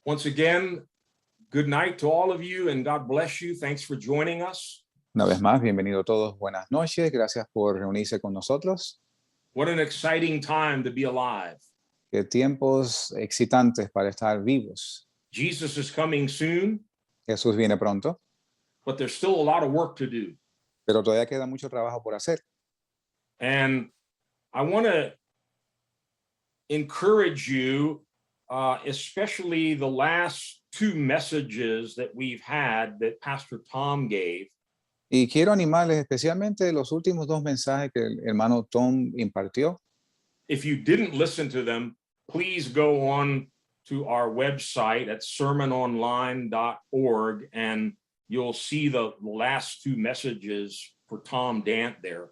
Once again, good night to all of you and God bless you. Thanks for joining us. Una vez más, bienvenidos todos, buenas noches, gracias por reunirse con nosotros. What an exciting time to be alive. Qué tiempos excitantes para estar vivos. Jesus is coming soon, Jesús viene pronto, but there's still a lot of work to do. pero todavía queda mucho trabajo por hacer. And I want to encourage you, especially the last two messages that we've had that Pastor Tom gave. Y quiero animarles especialmente los últimos dos mensajes que el hermano Tom impartió. If you didn't listen to them, please go on to our website at sermononline.org and you'll see the last two messages for Tom Dant there.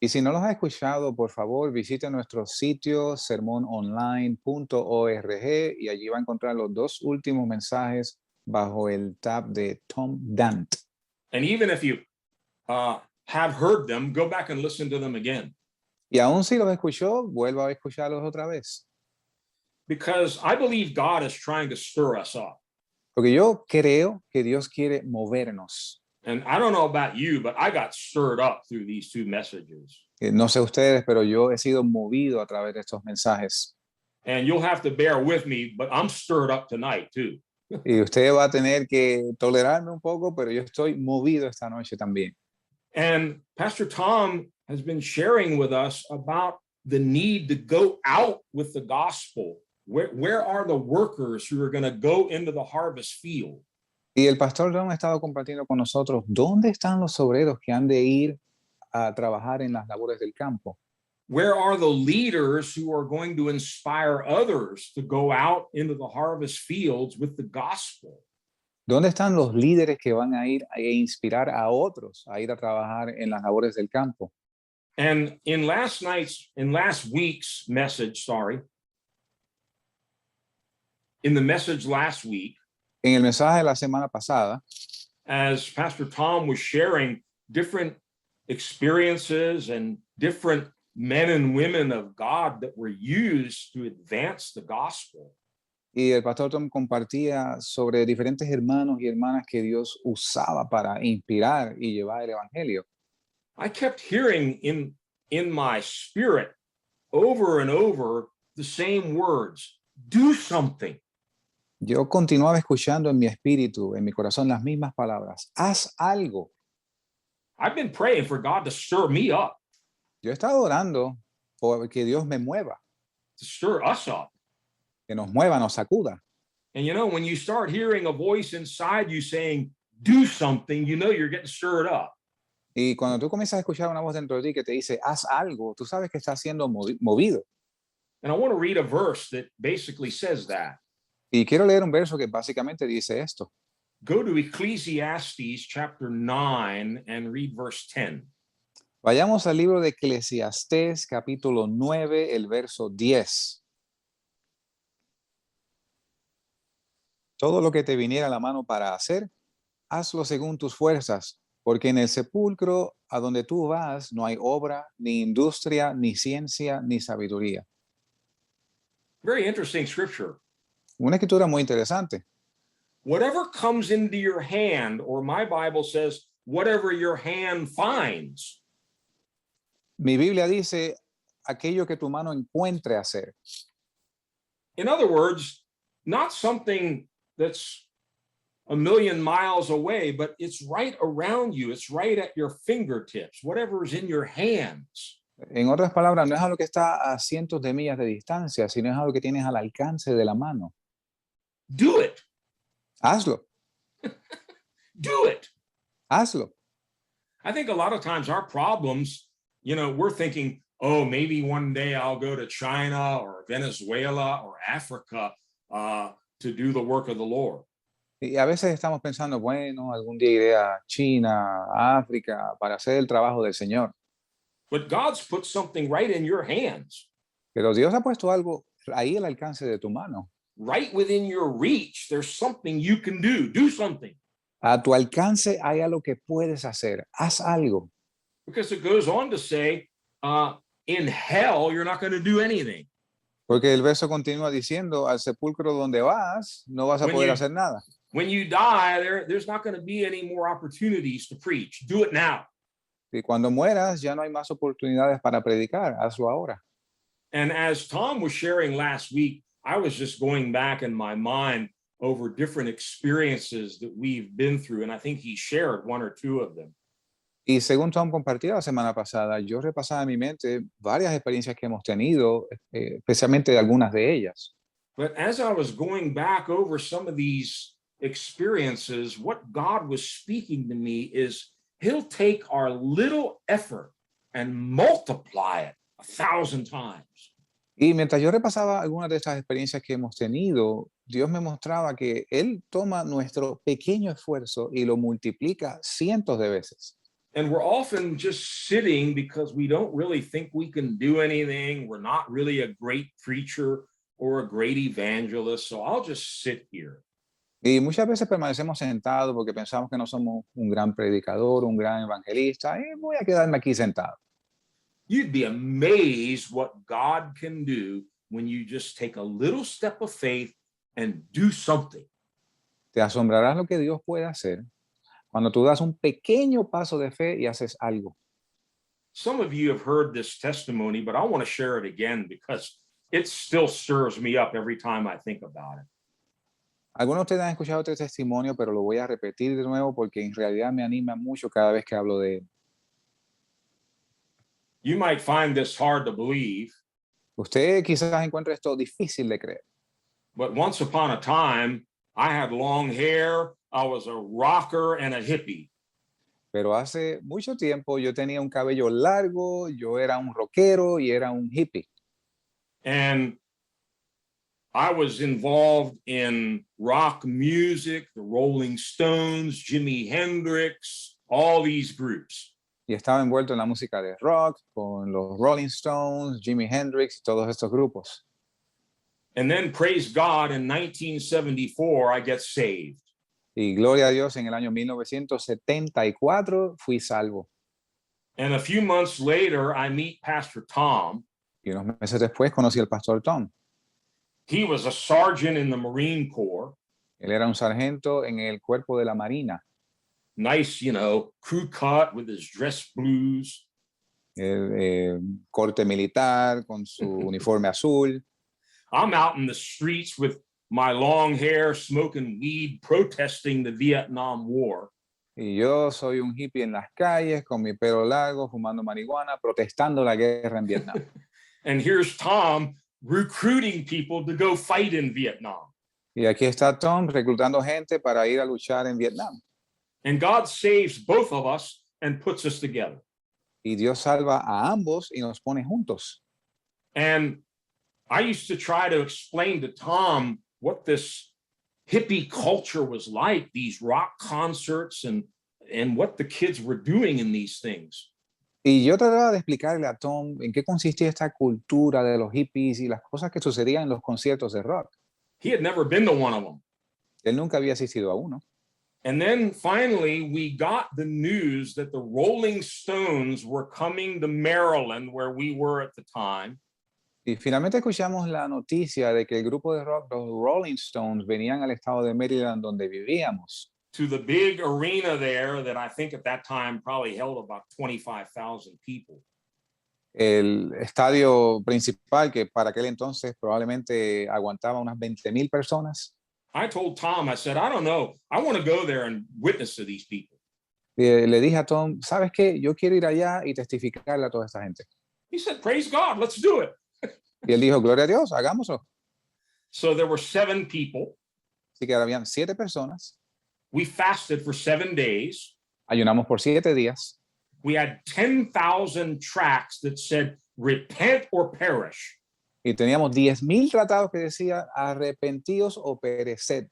Y si no los ha escuchado, por favor, visite nuestro sitio sermononline.org y allí va a encontrar los dos últimos mensajes bajo el tab de Tom Dant. And even if you have heard them, go back and listen to them again. Y aún si los escuchó, vuelva a escucharlos otra vez. Because I believe God is trying to stir us up. Porque yo creo que Dios quiere movernos. And I don't know about you, but I got stirred up through these two messages. No sé ustedes, pero yo he sido movido a través de estos mensajes. And you'll have to bear with me, but I'm stirred up tonight too. Y usted va a tener que tolerarme un poco, pero yo estoy movido esta noche también. And Pastor Tom has been sharing with us about the need to go out with the gospel. Where are the workers who are going to go into the harvest field? Y el pastor Don ha estado compartiendo con nosotros, ¿dónde están los obreros que han de ir a trabajar en las labores del campo? Where are the leaders who are going to inspire others to go out into the harvest fields with the gospel? ¿Dónde están los líderes que van a ir a inspirar a otros a ir a trabajar en las labores del campo? And in last week's message, in the message last week, En el mensaje de la semana pasada, as Pastor Tom was sharing different experiences and different men and women of God that were used to advance the gospel. y el pastor Tom compartía sobre diferentes hermanos y hermanas que Dios usaba para inspirar y llevar el evangelio. I kept hearing in my spirit over and over the same words, do something. Yo continuaba escuchando en mi espíritu, en mi corazón, las mismas palabras. Haz algo. I've been praying for God to stir me up, Yo he estado orando por que Dios me mueva, to stir us up. que nos mueva, nos sacuda. And you know, when you start hearing a voice inside you saying, do something, you know you're getting stirred up. Y cuando tú comienzas a escuchar una voz dentro de ti que te dice, haz algo, tú sabes que estás siendo movido. And I want to read a verse that basically says that. Y quiero leer un verso que básicamente dice esto. Go to Ecclesiastes chapter 9 and read verse 10. Vayamos al libro de Eclesiastés, capítulo 9, el verso 10. Todo lo que te viniera a la mano para hacer, hazlo según tus fuerzas, porque en el sepulcro a donde tú vas no hay obra, ni industria, ni ciencia, ni sabiduría. Very interesting scripture. Una escritura muy interesante. Whatever comes into your hand, or my Bible says, whatever your hand finds. Mi Biblia dice, aquello que tu mano encuentre hacer. In other words, not something that's a million miles away, but it's right around you. It's right at your fingertips, whatever is in your hands. En otras palabras, no es algo que está a cientos de millas de distancia, sino es algo que tienes al alcance de la mano. Do it. Hazlo, Do it. hazlo. I think a lot of times our problems, you know, we're thinking, oh, maybe one day I'll go to China or Venezuela or Africa to do the work of the Lord. Y a veces estamos pensando, bueno, algún día iré a China, a África, para hacer el trabajo del Señor. But God's put something right in your hands, Pero Dios ha puesto algo ahí al alcance de tu mano. right within your reach. There's something you can do. Do something. A tu alcance hay algo que puedes hacer. Haz algo. Because it goes on to say, in hell, you're not going to do anything. Porque el verso continúa diciendo, al sepulcro donde vas, no vas a When poder you- hacer nada. When you die, there's not going to be any more opportunities to preach. Do it now. Y cuando mueras, ya no hay más oportunidades para predicar. Hazlo ahora. And as Tom was sharing last week, I was just going back in my mind over different experiences that we've been through. And I think he shared one or two of them. Y según Tom compartió la semana pasada, yo repasaba en mi mente varias experiencias que hemos tenido, especialmente algunas de ellas. But as I was going back over some of these experiences, what God was speaking to me is he'll take our little effort and multiply it 1,000 times. Y mientras yo repasaba algunas de estas experiencias que hemos tenido, Dios me mostraba que Él toma nuestro pequeño esfuerzo y lo multiplica cientos de veces. And we're often just sitting because we don't really think we can do anything. We're not really a great preacher or a great evangelist. So I'll just sit here. Y muchas veces permanecemos sentados porque pensamos que no somos un gran predicador, un gran evangelista, y voy a quedarme aquí sentado. You'd be amazed what God can do when you just take a little step of faith and do something. Te asombrarás lo que Dios puede hacer cuando tú das un pequeño paso de fe y haces algo. Some of you have heard this testimony, but I want to share it again because it still stirs me up every time I think about it. Algunos de ustedes han escuchado este testimonio, pero lo voy a repetir de nuevo porque en realidad me anima mucho cada vez que hablo de él. You might find this hard to believe, Usted quizás encuentre esto difícil de creer, but once upon a time, I had long hair, I was a rocker and a hippie. pero hace mucho tiempo yo tenía un cabello largo, yo era un rockero y era un hippie. And I was involved in rock music, the Rolling Stones, Jimi Hendrix, all these groups. Y estaba envuelto en la música de rock, con los Rolling Stones, Jimi Hendrix y todos estos grupos. And then, praise God, in 1974, I get saved. Y gloria a Dios, en el año 1974 fui salvo. And a few months later, I meet Pastor Tom. Y unos meses después conocí al pastor Tom. He was a sergeant in the Marine Corps. Él era un sargento en el cuerpo de la Marina. Nice, crew cut with his dress blues. Corte militar con su uniforme azul. I'm out in the streets with my long hair, smoking weed, protesting the Vietnam War. Y yo soy un hippie en las calles con mi pelo largo, fumando marihuana, protestando la guerra en Vietnam. And here's Tom recruiting people to go fight in Vietnam. Y aquí está Tom reclutando gente para ir a luchar en Vietnam. And God saves both of us and puts us together. Y Dios salva a ambos y nos pone juntos. And I used to try to explain to Tom what this hippie culture was like, these rock concerts and what the kids were doing in these things. Y yo trataba de explicarle a Tom en qué consistía esta cultura de los hippies y las cosas que sucedían en los conciertos de rock. He had never been to one of them. Él nunca había asistido a uno. And then finally, we got the news that the Rolling Stones were coming to Maryland, where we were at the time. Y finalmente escuchamos la noticia de que el grupo de rock, los Rolling Stones, venían al estado de Maryland donde vivíamos. To the big arena there that I think at that time probably held about 25,000 people. El estadio principal, que para aquel entonces probablemente aguantaba unas 20,000 personas. I told Tom, I said, I don't know. I want to go there and witness to these people. Le dije a Tom, ¿sabes qué? Yo quiero ir allá y testificarle a toda esta gente. He said, praise God, let's do it. Y él dijo, gloria a Dios, hagámoslo. So there were 7 people. Así que habían 7 personas. We fasted for 7 days. Ayunamos por 7 días. We had 10,000 tracts that said, repent or perish. Y teníamos 10,000 tratados que decía arrepentíos o pereced.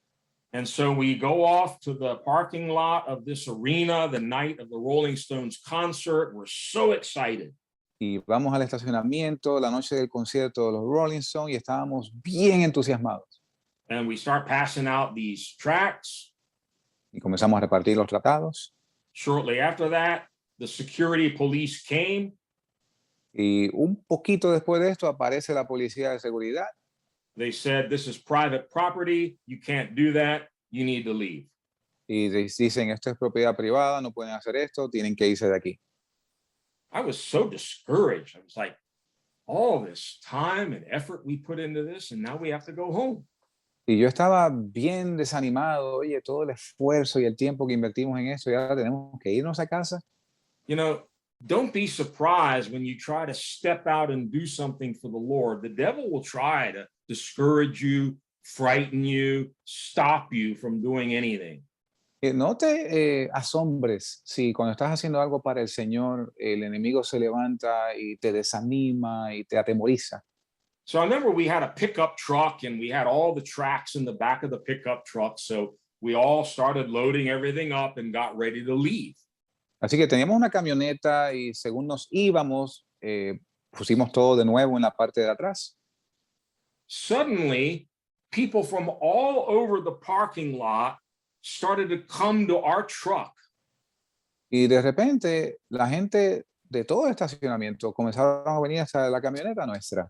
And so we go off to the parking lot of this arena the night of the Rolling Stones concert. We're so excited. Y vamos al estacionamiento la noche del concierto de los Rolling Stones y estábamos bien entusiasmados. And we start passing out these tracts. Y comenzamos a repartir los tratados. Shortly after that, the security police came. Y un poquito después de esto aparece la policía de seguridad They said, this is private property. You can't do that. You need to leave. y dicen, esto es propiedad privada, no pueden hacer esto, tienen que irse de aquí. I was so discouraged. I was like, all this time and effort we put into this, and now we have to go home. Y yo estaba bien desanimado, oye, todo el esfuerzo y el tiempo que invertimos en esto, y ahora tenemos que irnos a casa. You know, don't be surprised when you try to step out and do something for the Lord. The devil will try to discourage you, frighten you, stop you from doing anything. No te asombres si cuando estás haciendo algo para el Señor, el enemigo se levanta y te desanima y te atemoriza. So I remember we had a pickup truck and we had all the tracks in the back of the pickup truck. So we all started loading everything up and got ready to leave. Así que teníamos una camioneta y según nos íbamos, pusimos todo de nuevo en la parte de atrás. Suddenly, people from all over the parking lot started to come to our truck. Y de repente, la gente de todo el estacionamiento comenzaron a venir hasta la camioneta nuestra.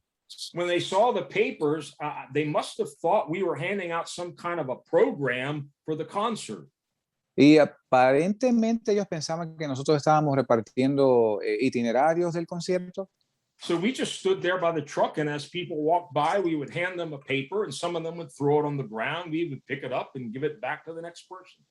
When they saw the papers, they must have thought we were handing out some kind of a program for the concert. Y aparentemente ellos pensaban que nosotros estábamos repartiendo itinerarios del concierto. So we just stood there by the truck, and as people walked by, we would hand them a paper, and some of them would throw it on the ground. We would pick it up and give it back to the next person.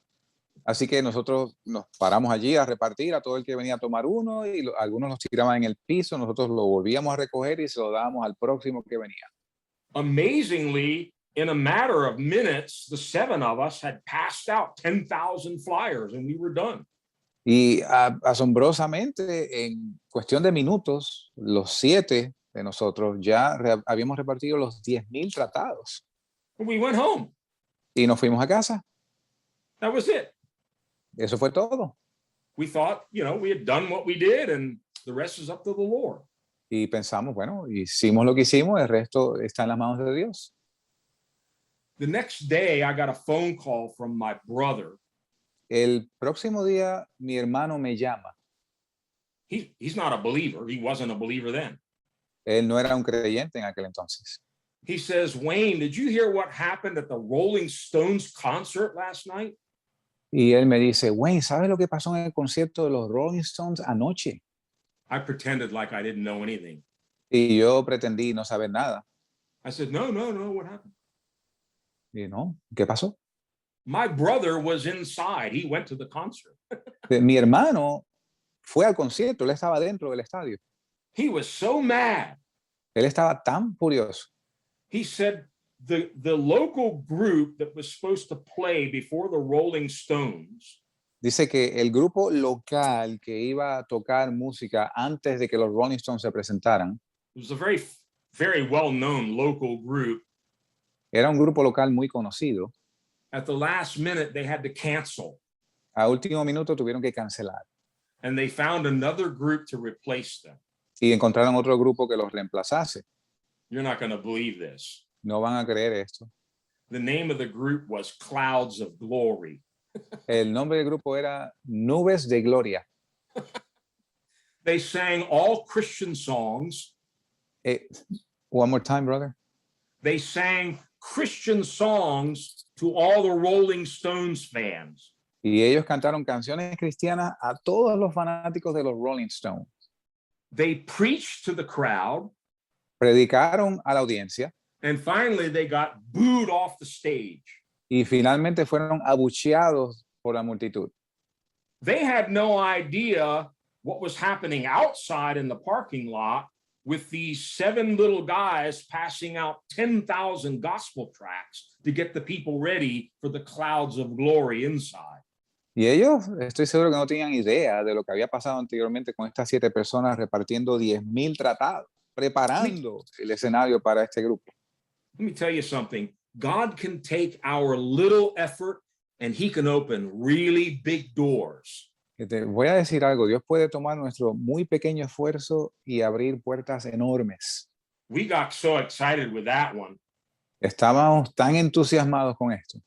Así que nosotros nos paramos allí a repartir a todo el que venía a tomar uno y algunos los tiraban en el piso, nosotros lo volvíamos a recoger y se lo dábamos al próximo que venía. Amazingly, in a matter of minutes, the 7 of us had passed out 10,000 flyers and we were done. Y asombrosamente, en cuestión de minutos, los 7 de nosotros ya habíamos repartido los 10,000 tratados. And we went home. Y nos fuimos a casa. That was it. Eso fue todo. We thought, we had done what we did and the rest is up to the Lord. Y pensamos, bueno, hicimos lo que hicimos, el resto está en las manos de Dios. The next day, I got a phone call from my brother. El próximo día, mi hermano me llama. He's not a believer. He wasn't a believer then. Él no era un creyente en aquel entonces. He says, Wayne, did you hear what happened at the Rolling Stones concert last night? Y él me dice, Wayne, ¿sabes lo que pasó en el concierto de los Rolling Stones anoche? I pretended like I didn't know anything. Y yo pretendí no saber nada. I said, no, what happened? Y no, ¿qué pasó? My brother was inside. He went to the concert. Mi hermano fue al concierto, él estaba dentro del estadio. He was so mad. Él estaba tan furioso. He said the local group that was supposed to play before the Rolling Stones Dice que el grupo local que iba a tocar música antes de que los Rolling Stones se presentaran, it was a very, very well-known local group. era un grupo local muy conocido. At the last minute, they had to cancel. A último minuto tuvieron que cancelar. And they found another group to replace them. Y encontraron otro grupo que los reemplazase. You're not going to believe this. No van a creer esto. The name of the group was Clouds of Glory. El nombre del grupo era Nubes de Gloria. They sang all Christian songs. One more time, brother. They sang Christian songs to all the Rolling Stones fans. Y ellos cantaron canciones cristianas a todos los fanáticos de los Rolling Stones. They preached to the crowd. Predicaron a la audiencia. And finally, they got booed off the stage. Y finalmente fueron abucheados por la multitud. They had no idea what was happening outside in the parking lot with these 7 little guys passing out 10,000 gospel tracts to get the people ready for the Clouds of Glory inside. Y ellos, estoy seguro que no tenían idea de lo que había pasado anteriormente con estas 7 personas repartiendo 10,000 tratados, preparando el escenario para este grupo. Let me tell you something. God can take our little effort and he can open really big doors. Te voy a decir algo, Dios puede tomar nuestro muy pequeño esfuerzo y abrir puertas enormes. We got so excited with that one. Estábamos tan entusiasmados con esto.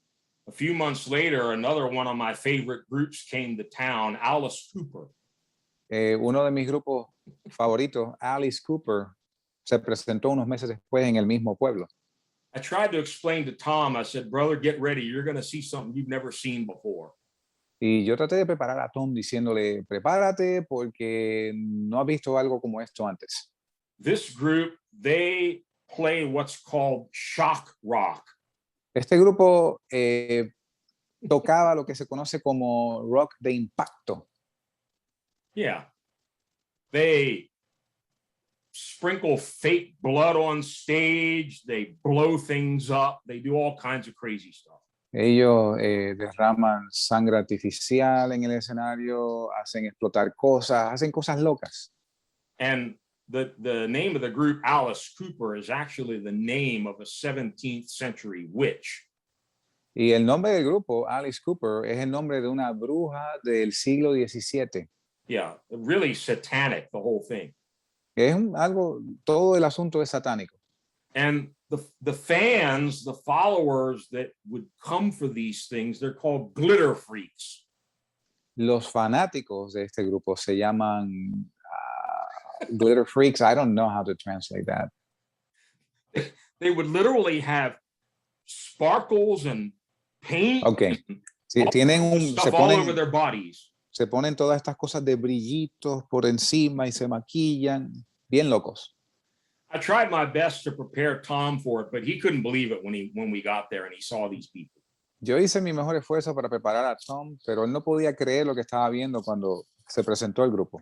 A few months later, another one of my favorite groups came to town, Alice Cooper. Uno de mis grupos favoritos, Alice Cooper, se presentó unos meses después en el mismo pueblo. I tried to explain to Tom, I said, brother, get ready. You're going to see something you've never seen before. Y yo traté de preparar a Tom diciéndole, prepárate porque no has visto algo como esto antes. This group, they play what's called shock rock. Este grupo tocaba lo que se conoce como rock de impacto. Yeah. They sprinkle fake blood on stage. They blow things up. They do all kinds of crazy stuff. Ellos derraman sangre artificial en el escenario, hacen explotar cosas, hacen cosas locas. And the name of the group, Alice Cooper, is actually the name of a 17th century witch. Y el nombre del grupo, Alice Cooper, es el nombre de una bruja del siglo XVII. Yeah, really satanic, the whole thing. Algo, todo el asunto es satánico. And the fans, the followers that would come for these things, they're called glitter freaks. Los fanáticos de este grupo se llaman glitter freaks. I don't know how to translate that. They would literally have sparkles and paint. Okay. Sí, Stuff all over their bodies. Se ponen todas estas cosas de brillitos por encima y se maquillan, bien locos. I tried my best to prepare Tom for it, but he couldn't believe it when we got there and he saw these people. Yo hice mi mejor esfuerzo para preparar a Tom, pero él no podía creer lo que estaba viendo cuando se presentó el grupo.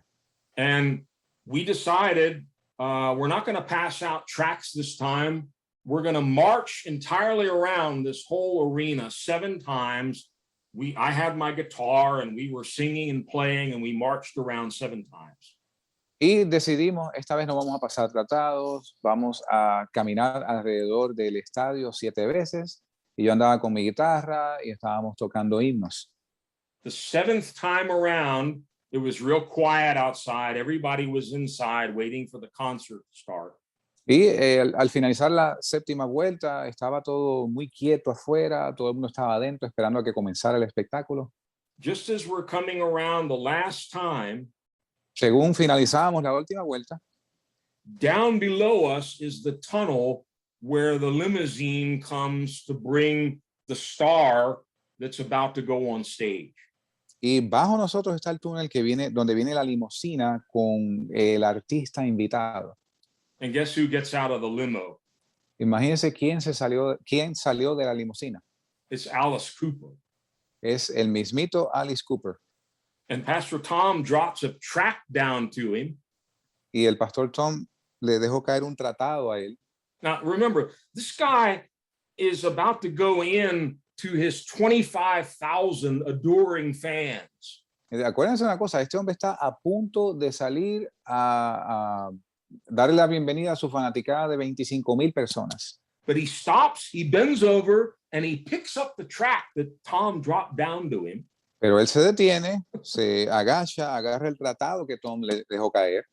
And we decided we're not going to pass out tracts this time. We're going to march entirely around this whole arena 7 times. I had my guitar and we were singing and playing and we marched around 7 times. Y decidimos, esta vez no vamos a pasar tratados, vamos a caminar alrededor del estadio 7 veces. Y yo andaba con mi guitarra y estábamos tocando himnos. The 7th time around, it was real quiet outside. Everybody was inside waiting for the concert to start. Y al finalizar la 7ª vuelta, estaba todo muy quieto afuera, todo el mundo estaba adentro esperando a que comenzara el espectáculo. Just as we're coming around the last time, según finalizábamos la última vuelta, down below us is the tunnel where the limousine comes to bring the star that's about to go on stage. Y bajo nosotros está el túnel que viene, donde viene la limusina con el artista invitado. And guess who gets out of the limo? Imagínense quién salió de la limusina. It's Alice Cooper. Es el mismito Alice Cooper. And Pastor Tom drops a tract down to him. Y el pastor Tom le dejó caer un tratado a él. Now, remember, this guy is about to go in to his 25,000 adoring fans. Acuérdense una cosa, este hombre está a punto de salir a darle la bienvenida a su fanaticada de 25,000 personas. But he stops, he bends over, and he picks up the tract that Tom dropped down to him. Pero él se detiene, se agacha, agarra el tratado que Tom le dejó caer.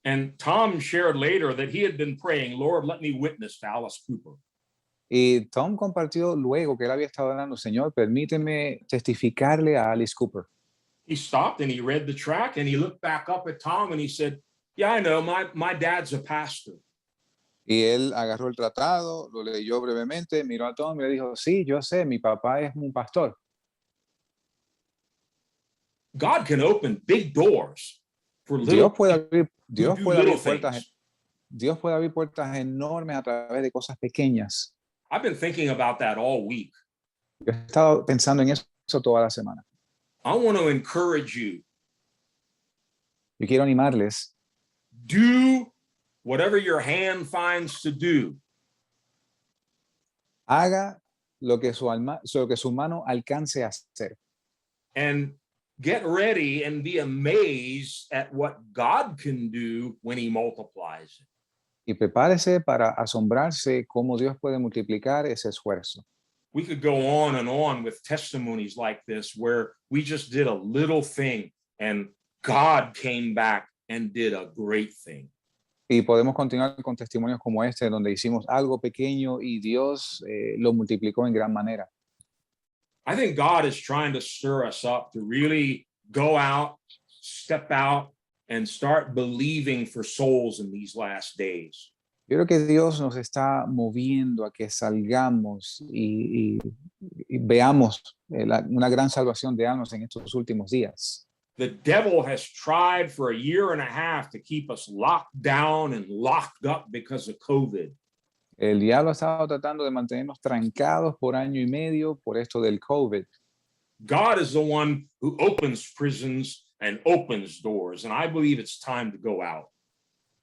And Tom shared later that he had been praying, Lord, let me witness to Alice Cooper. Y Tom compartió luego que él había estado orando, Señor, permíteme testificarle a Alice Cooper. He stopped and he read the tract and he looked back up at Tom and he said, yeah, I know, my dad's a pastor. Y él agarró el tratado, lo leyó brevemente, miró a Tom y le dijo, sí, yo sé, mi papá es un pastor. God can open big doors for little, Dios puede abrir little puertas. things. Dios puede abrir puertas enormes a través de cosas pequeñas. I've been thinking about that all week. Yo he estado pensando en eso toda la semana. I want to encourage you. Yo quiero animarles. Do whatever your hand finds to do. Haga lo que su mano alcance a hacer. And get ready and be amazed at what God can do when he multiplies it. Y prepárese para asombrarse cómo Dios puede multiplicar ese esfuerzo. We could go on and on with testimonies like this where we just did a little thing and God came back and did a great thing. Y podemos continuar con testimonios como este, donde hicimos algo pequeño y Dios lo multiplicó en gran manera. I think God is trying to stir us up to really go out, step out, and start believing for souls in these last days. Yo creo que Dios nos está moviendo a que salgamos y veamos una gran salvación de almas en estos últimos días. The devil has tried for a year and a half to keep us locked down and locked up because of COVID. El diablo ha estado tratando de mantenernos trancados por año y medio por esto del COVID. God is the one who opens prisons and opens doors, and I believe it's time to go out.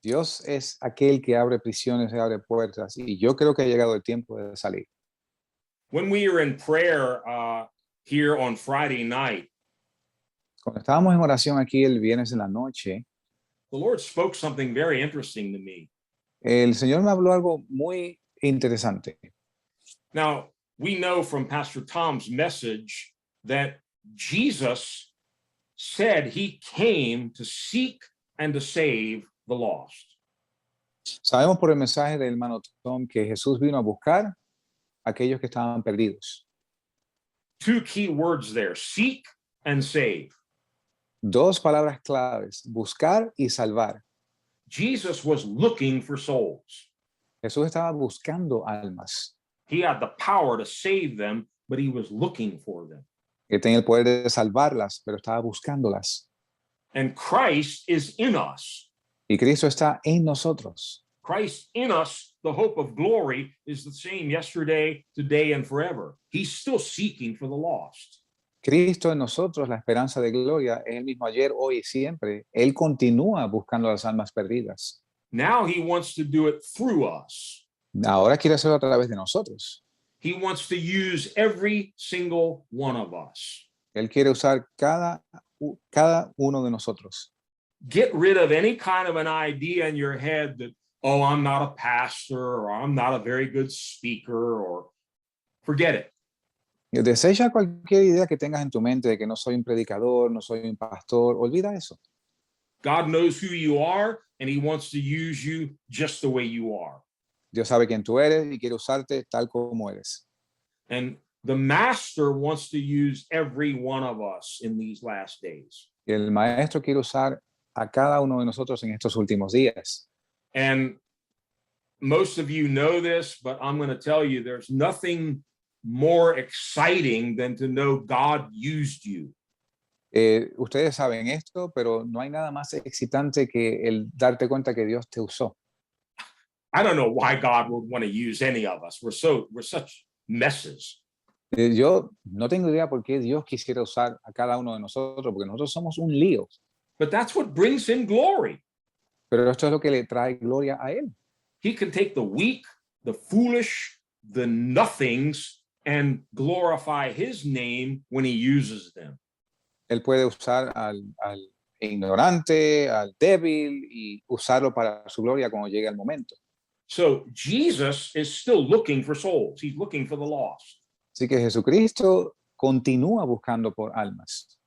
Dios es aquel que abre prisiones y abre puertas, y yo creo que ha llegado el tiempo de salir. When we were in prayer here on Friday night, Cuando estábamos en oración aquí el viernes en la noche, the Lord spoke something very interesting to me. el Señor me habló algo muy interesante. Now, we know from Pastor Tom's message that Jesus said he came to seek and to save the lost. Sabemos por el mensaje del hermano Tom que Jesús vino a buscar a aquellos que estaban perdidos. Two key words there, seek and save. Dos palabras claves, buscar y salvar. Jesus was looking for souls. Jesús estaba buscando almas. He had the power to save them, but he was looking for them. Él tenía el poder de salvarlas, pero estaba buscándolas. And Christ is in us. Y Cristo está en nosotros. Christ in us, the hope of glory, is the same yesterday, today, and forever. He's still seeking for the lost. Cristo en nosotros, la esperanza de gloria, es el mismo ayer, hoy y siempre. Él continúa buscando las almas perdidas. Now he wants to do it through us. Ahora quiere hacerlo a través de nosotros. He wants to use every single one of us. Él quiere usar cada uno de nosotros. Get rid of any kind of an idea in your head that, oh, I'm not a pastor, or I'm not a very good speaker, or forget it. Desecha cualquier idea que tengas en tu mente de que no soy un predicador, no soy un pastor. Olvida eso. God knows who you are, and he wants to use you just the way you are. Dios sabe quién tú eres y quiere usarte tal como eres. And the master wants to use every one of us in these last days. Y el maestro quiere usar a cada uno de nosotros en estos últimos días. And most of you know this, but I'm going to tell you there's nothing more exciting than to know God used you. Ustedes saben esto, pero no hay nada más excitante que el darte cuenta que Dios te usó. I don't know why God would want to use any of us. We're such messes. Yo no tengo idea por qué Dios quisiera usar a cada uno de nosotros, porque nosotros somos un lío. But that's what brings him glory. Pero esto es lo que le trae gloria a Él. He can take the weak, the foolish, the nothings, and glorify his name when he uses them. Él puede usar al ignorante, al débil, y usarlo para su gloria cuando llegue el momento. So Jesus is still looking for souls. He's looking for the lost. Así que Jesucristo continúa buscando por almas.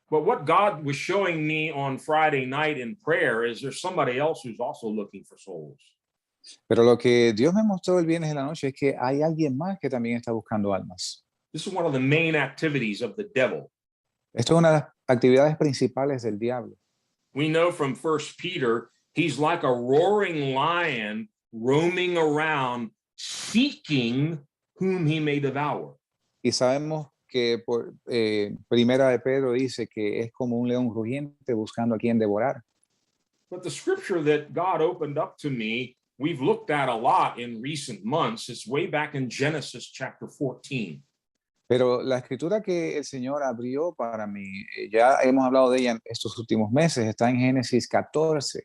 But what God was showing me on Friday night in prayer is there's somebody else who's also looking for souls. Pero lo que Dios me mostró el viernes en la noche es que hay alguien más que también está buscando almas. This is one of the main activities of the devil. Esto es una de las actividades principales del diablo. We know from 1 Peter, he's like a roaring lion roaming around seeking whom he may devour. Y sabemos que por Primera de Pedro dice que es como un león rugiente buscando a quien devorar. But the scripture that God opened up to me, we've looked at a lot in recent months. It's way back in Genesis chapter 14. Pero la escritura que el Señor abrió para mí, ya hemos hablado de ella en estos últimos meses, está en Génesis 14.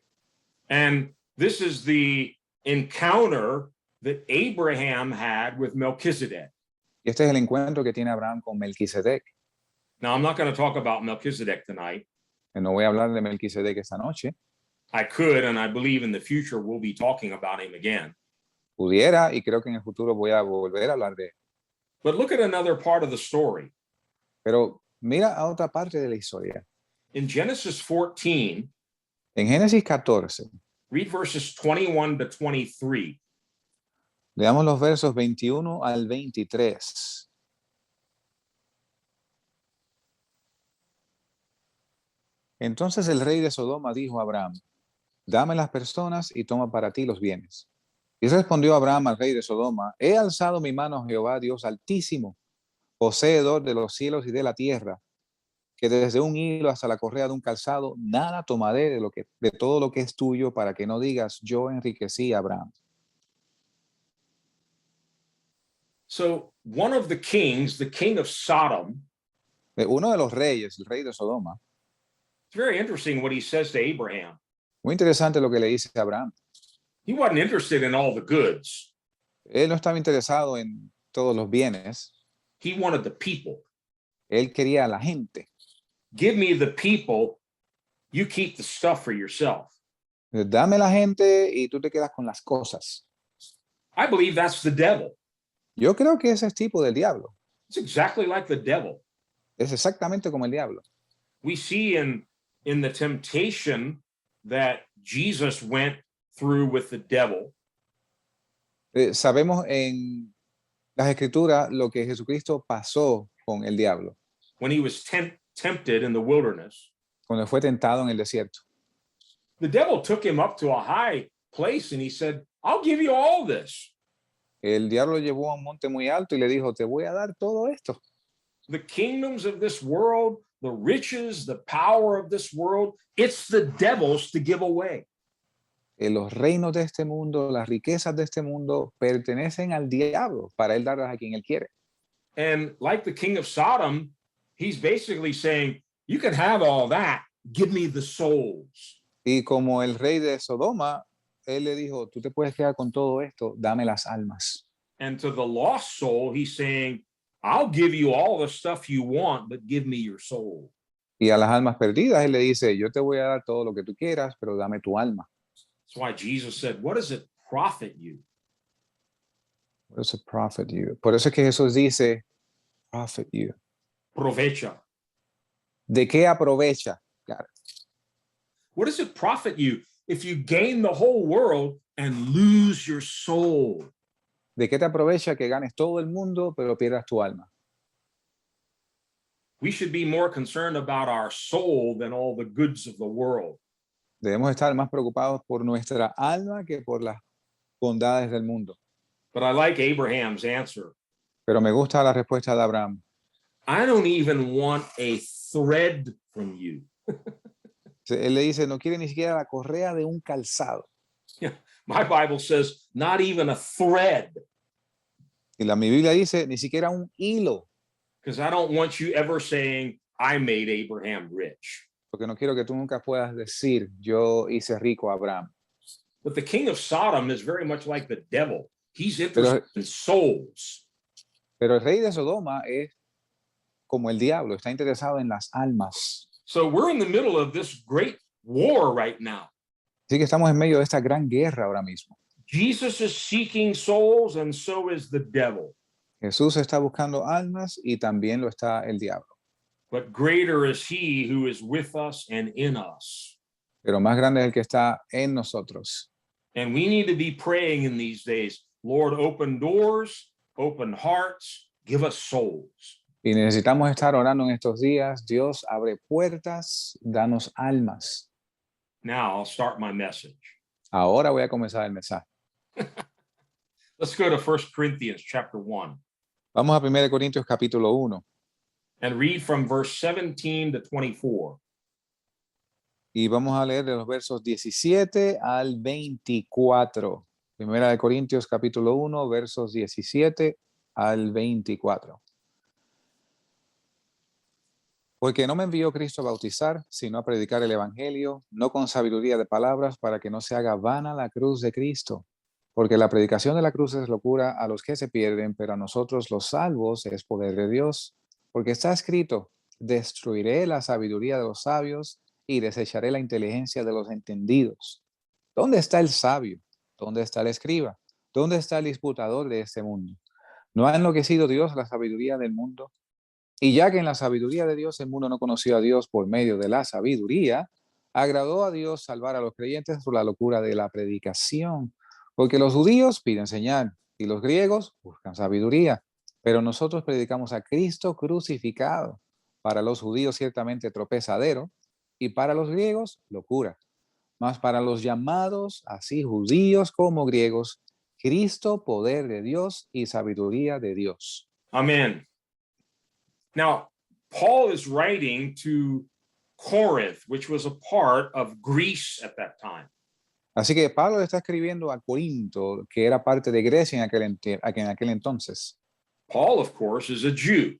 And this is the encounter that Abraham had with Melchizedek. Y este es el encuentro que tiene Abraham con Melquisedec. Now, I'm not going to talk about Melchizedek tonight. No voy a hablar de Melquisedec esta noche. I could, and I believe in the future we'll be talking about him again. Pudiera, y creo que en el futuro voy a volver a hablar de él. But look at another part of the story. Pero mira a otra parte de la historia. In Genesis 14, En Génesis 14, read verses 21 to 23. leamos los versos 21 al 23. Entonces el rey de Sodoma dijo a Abraham, dame las personas y toma para ti los bienes. Y respondió Abraham al rey de Sodoma, he alzado mi mano a Jehová, Dios altísimo, poseedor de los cielos y de la tierra, que desde un hilo hasta la correa de un calzado, nada tomaré de todo lo que es tuyo, para que no digas, yo enriquecí a Abraham. So one of the kings, the king of Sodom, Uno de los reyes, el rey de Sodoma, it's very interesting what he says to Abraham. muy interesante lo que le dice a Abraham. He wasn't interested in all the goods. Él no estaba interesado en todos los bienes, He wanted the people. él quería a la gente. Give me the people. You keep the stuff for yourself. Dame la gente y tú te quedas con las cosas. I believe that's the devil. Yo creo que ese es tipo del diablo. It's exactly like the devil. Es exactamente como el diablo. We see in the temptation that Jesus went through with the devil. Sabemos en las escrituras lo que Jesucristo pasó con el diablo When he was tempted in the wilderness. cuando fue tentado en el desierto. The devil took him up to a high place and he said, I'll give you all this. El diablo lo llevó a un monte muy alto y le dijo, te voy a dar todo esto. The kingdoms of this world, the riches, the power of this world, it's the devil's to give away. Los reinos de este mundo, las riquezas de este mundo pertenecen al diablo para él darlas a quien él quiere. And like the king of Sodom, he's basically saying, you can have all that, give me the souls. Y como el rey de Sodoma, él le dijo, tú te puedes quedar con todo esto, dame las almas. And to the lost soul, he's saying, I'll give you all the stuff you want, but give me your soul. Y a las almas perdidas, él le dice, yo te voy a dar todo lo que tú quieras, pero dame tu alma. That's why Jesus said, what does it profit you? What does it profit you? Por eso es que Jesús dice, profit you. Provecha. ¿De qué aprovecha? Claro. What does it profit you if you gain the whole world and lose your soul? ¿De qué te aprovecha que ganes todo el mundo, pero pierdas tu alma? We should be more concerned about our soul than all the goods of the world. Debemos estar más preocupados por nuestra alma que por las bondades del mundo. But I like Abraham's answer. Pero me gusta la respuesta de Abraham. I don't even want a thread from you. Él le dice, no quiere ni siquiera la correa de un calzado. My Bible says, not even a thread, Y mi Biblia dice, ni siquiera un hilo, because I don't want you ever saying, I made Abraham rich. porque no quiero que tú nunca puedas decir, yo hice rico a Abraham. But the king of Sodom is very much like the devil. He's interested in souls. Pero el rey de Sodoma es como el diablo, está interesado en las almas. So we're in the middle of this great war right now. Así que estamos en medio de esta gran guerra ahora mismo. Jesus is seeking souls, and so is the devil. Jesús está buscando almas y también lo está el diablo. But greater is he who is with us and in us. Pero más grande es el que está en nosotros. And we need to be praying in these days, Lord, open doors, open hearts, give us souls. Y necesitamos estar orando en estos días. Dios, abre puertas, danos almas. Now I'll start my message. Ahora voy a comenzar el mensaje. Let's go to 1 Corinthians chapter 1 Vamos a 1 Corintios capítulo 1 and read from verse 17 to 24. y vamos a leer de los versos 17 al 24. 1 Corintios capítulo 1, versos 17 al 24. Porque no me envió Cristo a bautizar, sino a predicar el evangelio, no con sabiduría de palabras, para que no se haga vana la cruz de Cristo. Porque la predicación de la cruz es locura a los que se pierden, pero a nosotros los salvos es poder de Dios. Porque está escrito, destruiré la sabiduría de los sabios y desecharé la inteligencia de los entendidos. ¿Dónde está el sabio? ¿Dónde está el escriba? ¿Dónde está el disputador de este mundo? ¿No ha enloquecido Dios la sabiduría del mundo? Y ya que en la sabiduría de Dios el mundo no conoció a Dios por medio de la sabiduría, agradó a Dios salvar a los creyentes por la locura de la predicación. Porque los judíos piden señal y los griegos buscan sabiduría. Pero nosotros predicamos a Cristo crucificado, para los judíos ciertamente tropezadero, y para los griegos, locura. Mas para los llamados, así judíos como griegos, Cristo, poder de Dios y sabiduría de Dios. Amen. Now, Paul is writing to Corinth, which was a part of Greece at that time. Así que Pablo le está escribiendo a Corinto, que era parte de Grecia en aquel entonces. Paul, of course, is a Jew.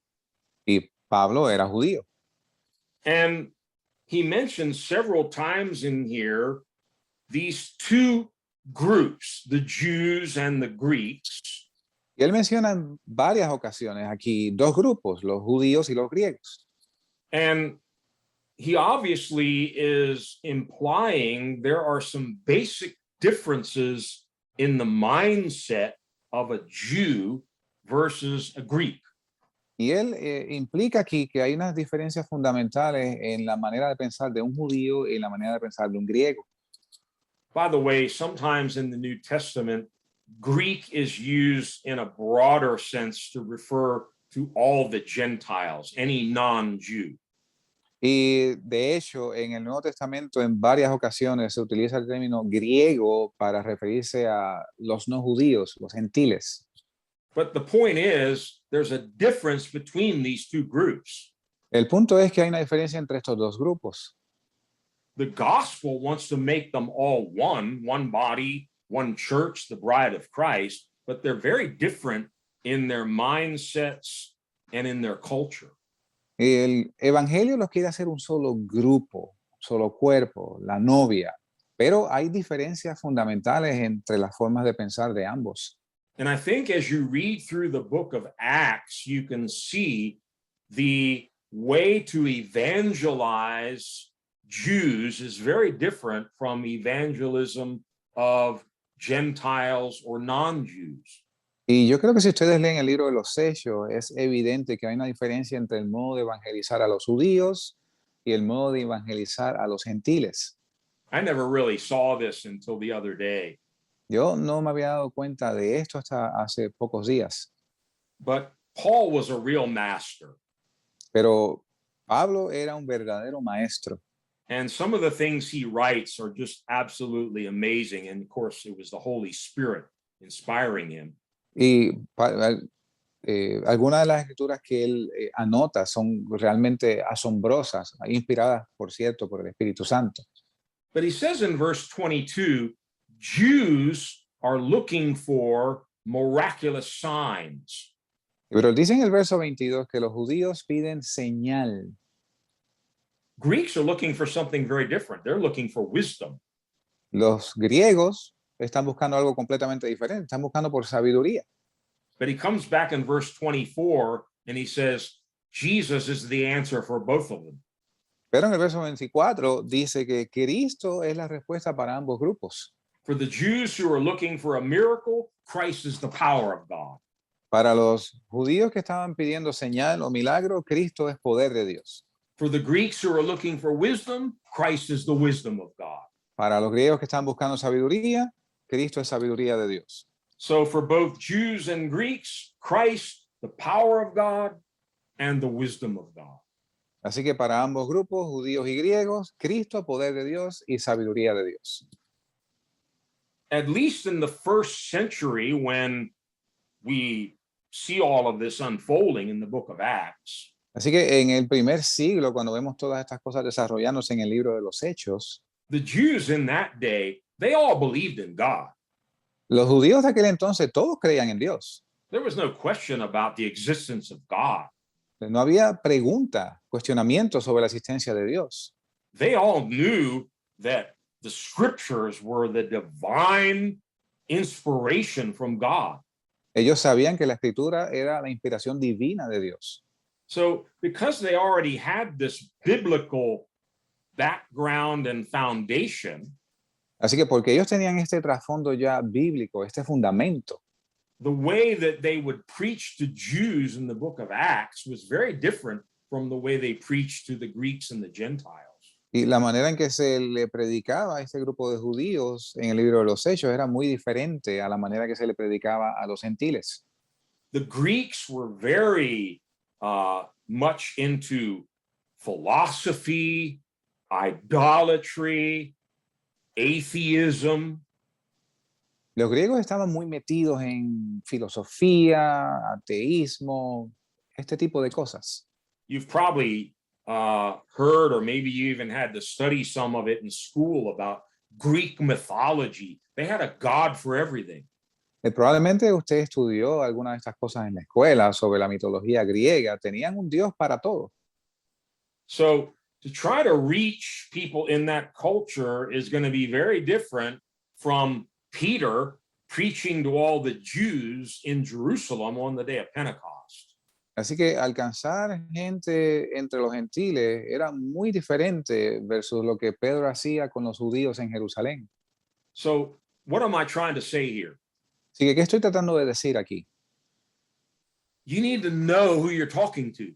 Y Pablo era judío. And he mentions several times in here these two groups, the Jews and the Greeks. Y él menciona en varias ocasiones aquí dos grupos, los judíos y los griegos. And he obviously is implying there are some basic differences in the mindset of a Jew versus a Greek. Y él implica aquí que hay unas diferencias fundamentales en la manera de pensar de un judío y en la manera de pensar de un griego. By the way, sometimes in the New Testament, Greek is used in a broader sense to refer to all the Gentiles, any non-Jew. Y de hecho, en el Nuevo Testamento en varias ocasiones se utiliza el término griego para referirse a los no judíos, los gentiles. But the point is, there's a difference between these two groups. El punto es que hay una diferencia entre estos dos grupos. The gospel wants to make them all one body, one church, the bride of Christ, but they're very different in their mindsets and in their culture. El evangelio los quiere hacer un solo grupo, solo cuerpo, la novia, pero hay diferencias fundamentales entre las formas de pensar de ambos. And I think as you read through the book of Acts, you can see the way to evangelize Jews is very different from evangelism of Gentiles or non-Jews. Y yo creo que si ustedes leen el libro de los Hechos, es evidente que hay una diferencia entre el modo de evangelizar a los judíos y el modo de evangelizar a los gentiles. I never really saw this until the other day, Yo no me había dado cuenta de esto hasta hace pocos días, but Paul was a real master. pero Pablo era un verdadero maestro. And some of the things he writes are just absolutely amazing. And of course, it was the Holy Spirit inspiring him. Y algunas de las escrituras que él anota son realmente asombrosas, inspiradas, por cierto, por el Espíritu Santo. But he says in verse 22, Jews are looking for miraculous signs. Pero él dice en el verso 22 que los judíos piden señal. Greeks are looking for something very different. They're looking for wisdom. Los griegos están buscando algo completamente diferente, están buscando por sabiduría. But he comes back in verse 24 and he says, Jesus is the answer for both of them. Pero en el verso 24 dice que Cristo es la respuesta para ambos grupos. For the Jews who are looking for a miracle, Christ is the power of God. Para los judíos que estaban pidiendo señal o milagro, Cristo es poder de Dios. For the Greeks who are looking for wisdom, Christ is the wisdom of God. Para los griegos que están buscando sabiduría, Cristo es sabiduría de Dios. So for both Jews and Greeks, Christ, the power of God and the wisdom of God. Así que para ambos grupos, judíos y griegos, Cristo, poder de Dios y sabiduría de Dios. At least in the first century, when we see all of this unfolding in the book of Acts, Así que en el primer siglo, cuando vemos todas estas cosas desarrollándose en el libro de los Hechos, the Jews in that day, they all believed in God. los judíos de aquel entonces todos creían en Dios. There was no question about the existence of God. No había pregunta, cuestionamiento sobre la existencia de Dios. They all knew that the scriptures were the divine inspiration from God. Ellos sabían que la escritura era la inspiración divina de Dios. So, because they already had this biblical background and foundation, Así que porque ellos tenían este trasfondo ya bíblico, este fundamento, the way that they would preach to Jews in the book of Acts was very different from the way they preached to the Greeks and the Gentiles. y la manera en que se le predicaba a este grupo de judíos en el libro de los Hechos era muy diferente a la manera que se le predicaba a los gentiles. The Greeks were very much into philosophy, idolatry, atheism. Los griegos estaban muy metidos en filosofía, ateísmo, este tipo de cosas. You've probably heard, or maybe you even had to study some of it in school about Greek mythology. They had a god for everything. Probablemente usted estudió alguna de estas cosas en la escuela sobre la mitología griega. Tenían un dios para todo. So to try to reach people in that culture is going to be very different from Peter preaching to all the Jews in Jerusalem on the day of Pentecost. Así que alcanzar gente entre los gentiles era muy diferente versus lo que Pedro hacía con los judíos en Jerusalén. So what am I trying to say here? Así que, ¿qué estoy tratando de decir aquí? You need to know who you're talking to.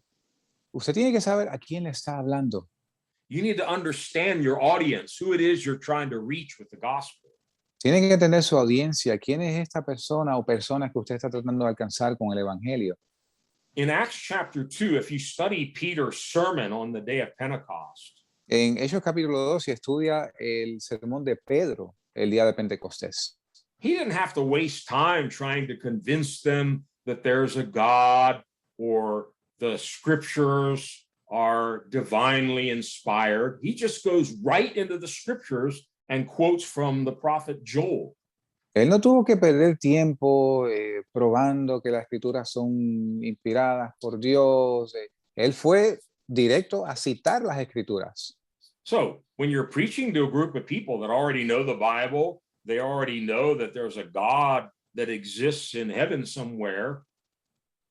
Usted tiene que saber a quién le está hablando. You need to understand your audience, who it is you're trying to reach with the gospel. Tiene que entender su audiencia. ¿Quién es esta persona o personas que usted está tratando de alcanzar con el evangelio? In Acts chapter 2, if you study Peter's sermon on the day of Pentecost, En Hechos capítulo 2, si estudia el sermón de Pedro el día de Pentecostés, he didn't have to waste time trying to convince them that there's a God or the scriptures are divinely inspired. He just goes right into the scriptures and quotes from the prophet Joel. él no tuvo que perder tiempo probando que las escrituras son inspiradas por Dios. Él fue directo a citar las escrituras. So when you're preaching to a group of people that already know the Bible, they already know that there's a God that exists in heaven somewhere.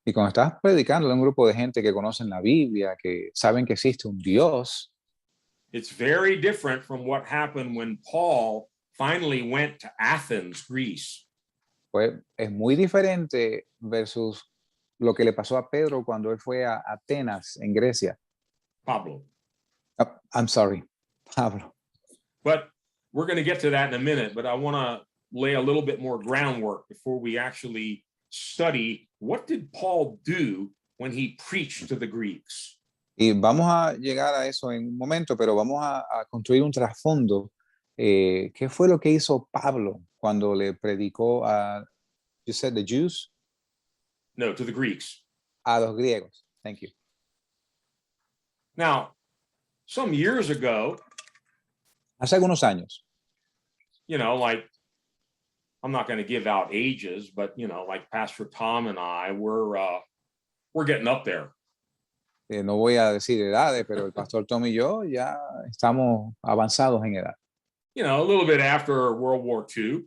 Y cuando estás predicando a un grupo de gente que conocen la Biblia, que saben que existe un Dios, It's very different from what happened when Paul finally went to Athens, Greece. pues es muy diferente versus lo que le pasó a Pedro cuando él fue a Atenas, en Grecia. Pablo. I'm sorry, Pablo. But we're going to get to that in a minute, but I want to lay a little bit more groundwork before we actually study what did Paul do when he preached to the Greeks. Y vamos a llegar a eso en un momento, pero vamos a construir un trasfondo. ¿Qué fue lo que hizo Pablo cuando le predicó a, you said the Jews? No, to the Greeks. A los griegos. Thank you. Now, some years ago, Hace algunos años, you know, like I'm not going to give out ages, but you know, like Pastor Tom and I, we're getting up there. no voy a decir edades, pero el pastor Tom y yo ya estamos avanzados en edad. You know, a little bit after World War II.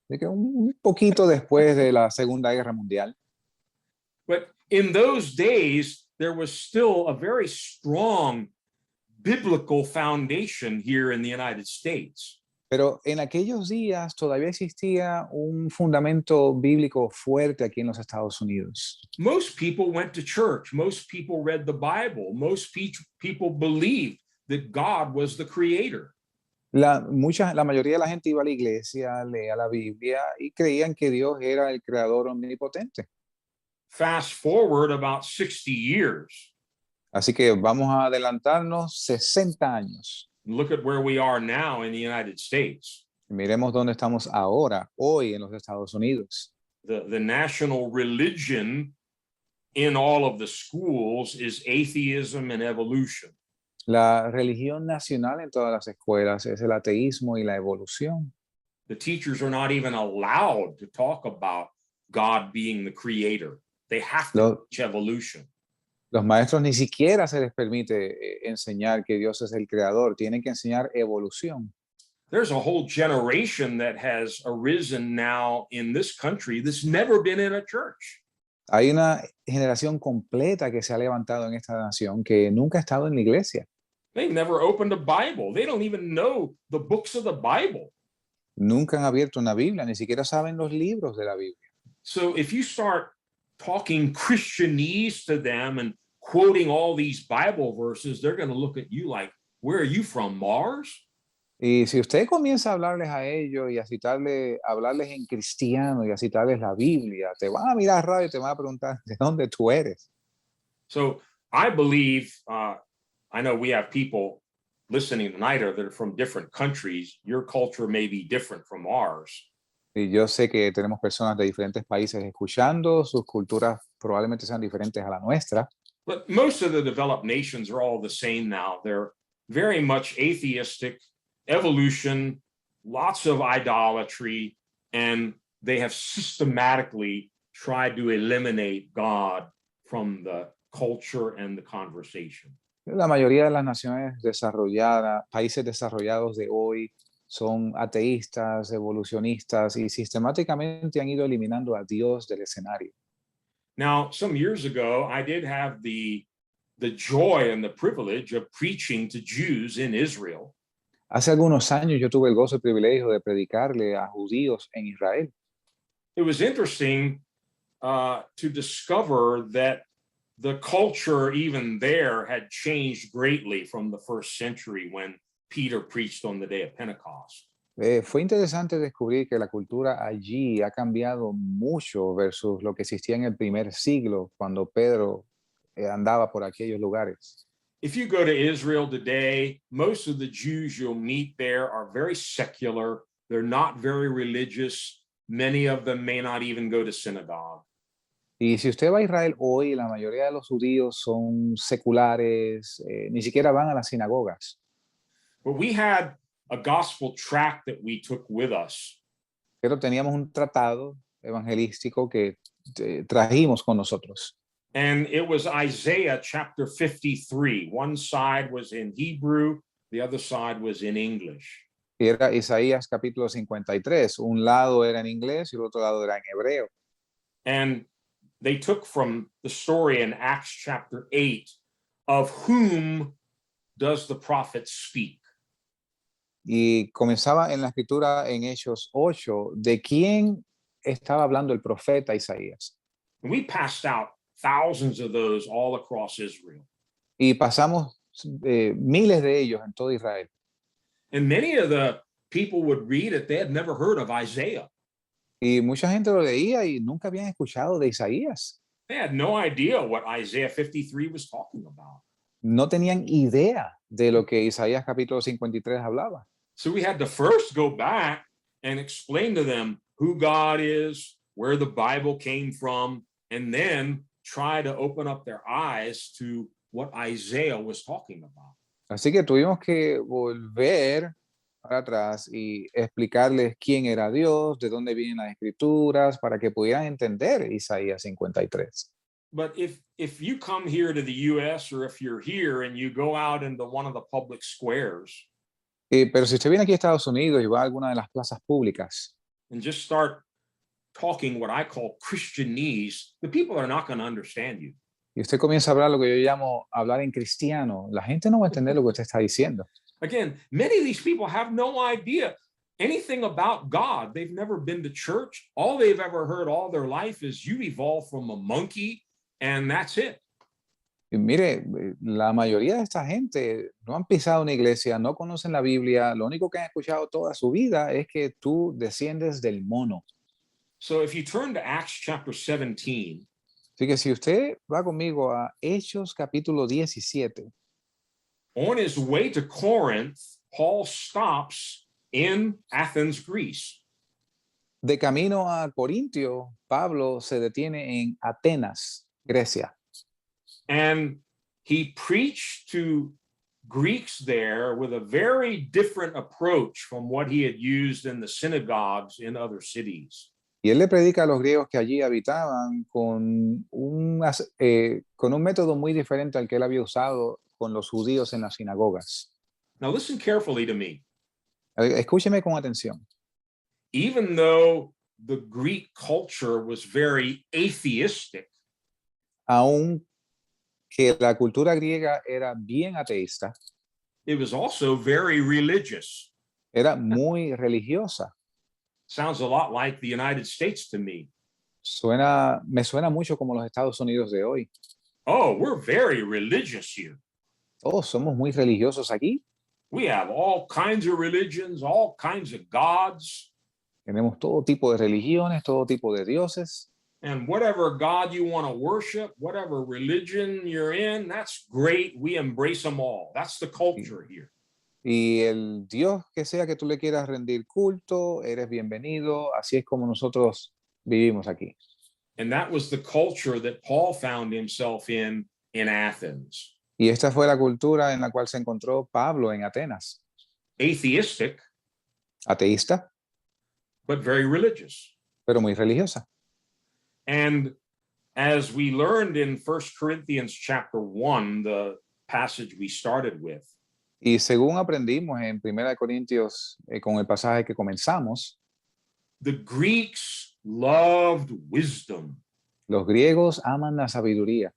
De que un poquito después de la Segunda Guerra Mundial. But in those days, there was still a very strong biblical foundation here in the United States. Pero en aquellos días todavía existía un fundamento bíblico fuerte aquí en los Estados Unidos. Most people went to church. Most people read the Bible. Most people believed that God was the creator. La mayoría de la gente iba a la iglesia, leía la Biblia y creían que Dios era el creador omnipotente. Fast forward about 60 years. Así que vamos a adelantarnos 60 años. Look at where we are now in the United States. Miremos dónde estamos ahora, hoy en los Estados Unidos. The national religion in all of the schools is atheism and evolution. La religión nacional en todas las escuelas es el ateísmo y la evolución. The teachers are not even allowed to talk about God being the creator. They have to teach evolution. Los maestros ni siquiera se les permite enseñar que Dios es el creador. Tienen que enseñar evolución. There's a whole generation that has arisen now in this country that's never been in a church. Hay una generación completa que se ha levantado en esta nación que nunca ha estado en la iglesia. They've never opened a Bible. They don't even know the books of the Bible. Nunca han abierto una Biblia, ni siquiera saben los libros de la Biblia. So if you start talking Christianese to them and quoting all these Bible verses, they're going to look at you like, where are you from, Mars? Y si usted comienza a hablarles a ellos y a hablarles en cristiano y a citarles la Biblia, te van a mirar raro y te van a preguntar de dónde tú eres. So I believe, I know we have people listening tonight are that are from different countries. Your culture may be different from ours. Y yo sé que tenemos personas de diferentes países escuchando, sus culturas probablemente sean diferentes a la nuestra, But most of the developed nations are all the same now. They're very much atheistic, evolution, lots of idolatry, and they have systematically tried to eliminate God from the culture and the conversation. la mayoría de las naciones desarrolladas, países desarrollados de hoy, son ateístas, evolucionistas y sistemáticamente han ido eliminando a Dios del escenario. Now, some years ago, I did have the joy and the privilege of preaching to Jews in Israel. Hace algunos años yo tuve el gozo y privilegio de predicarle a judíos en Israel. It was interesting to discover that the culture even there had changed greatly from the first century when Peter preached on the day of Pentecost. Fue interesante descubrir que la cultura allí ha cambiado mucho versus lo que existía en el primer siglo cuando Pedro andaba por aquellos lugares. If you go to Israel today, most of the Jews you'll meet there are very secular. They're not very religious. Many of them may not even go to synagogue. Y si usted va a Israel hoy, la mayoría de los judíos son seculares, ni siquiera van a las sinagogas. But we had a gospel tract that we took with us. Pero teníamos un tratado evangelístico que trajimos con nosotros. And it was Isaiah chapter 53. One side was in Hebrew, the other side was in English. Y era Isaías capítulo 53. Un lado era en inglés y el otro lado era en hebreo. And they took from the story in Acts chapter 8 of whom does the prophet speak? Y comenzaba en la escritura en Hechos 8 de quién estaba hablando el profeta Isaías. And we passed out thousands of those all across Israel. Y pasamos miles de ellos en todo Israel. And many of the people would read it, they had never heard of Isaiah. Y mucha gente lo leía y nunca habían escuchado de Isaías. They had no idea what Isaiah 53 was talking about. No tenían idea de lo que Isaías capítulo 53 hablaba. So we had to first go back and explain to them who God is, where the Bible came from, and then try to open up their eyes to what Isaiah was talking about. Así que tuvimos que volver para atrás y explicarles quién era Dios, de dónde vienen las escrituras, para que pudieran entender Isaías 53. But if you come here to the US or if you're here and you go out into one of the public squares Pero si usted viene aquí a Estados Unidos y va a alguna de las plazas públicas and just start talking what I call Christianese, the people are not going to understand you. y usted comienza a hablar lo que yo llamo hablar en cristiano, la gente no va a entender lo que usted está diciendo. Again, many of these people have no idea anything about God. They've never been to church. All they've ever heard all their life is you evolved from a monkey and that's it. Y mire, la mayoría de esta gente no han pisado una iglesia, no conocen la Biblia, lo único que han escuchado toda su vida es que tú desciendes del mono. So if you turn to Acts chapter 17, Así que si usted va conmigo a Hechos capítulo 17, on his way to Corinth, Paul stops in Athens, Greece. de camino a Corintio, Pablo se detiene en Atenas, Grecia. And he preached to Greeks there with a very different approach from what he had used in the synagogues in other cities. Y él le predica a los griegos que allí habitaban con un método muy diferente al que él había usado con los judíos en las sinagogas. Now, listen carefully to me. Escúcheme con atención. Even though the Greek culture was very atheistic, Aun que la cultura griega era bien ateísta, it was also very religious. era muy religiosa. Sounds a lot like the United States to me. Me suena mucho como los Estados Unidos de hoy. Oh, we're very religious here. Oh, somos muy religiosos aquí. We have all kinds of religions, all kinds of gods. Tenemos todo tipo de religiones, todo tipo de dioses. And whatever God you want to worship, whatever religion you're in, that's great. We embrace them all. That's the culture here. Y el Dios que sea que tú le quieras rendir culto, eres bienvenido. Así es como nosotros vivimos aquí. And that was the culture that Paul found himself in Athens. Y esta fue la cultura en la cual se encontró Pablo en Atenas. Atheistic, Ateísta, but very religious. pero muy religiosa. And as we learned in 1 Corinthians chapter 1, the passage we started with, Y según aprendimos en 1 Corintios, con el pasaje que comenzamos, the Greeks loved wisdom. los griegos aman la sabiduría.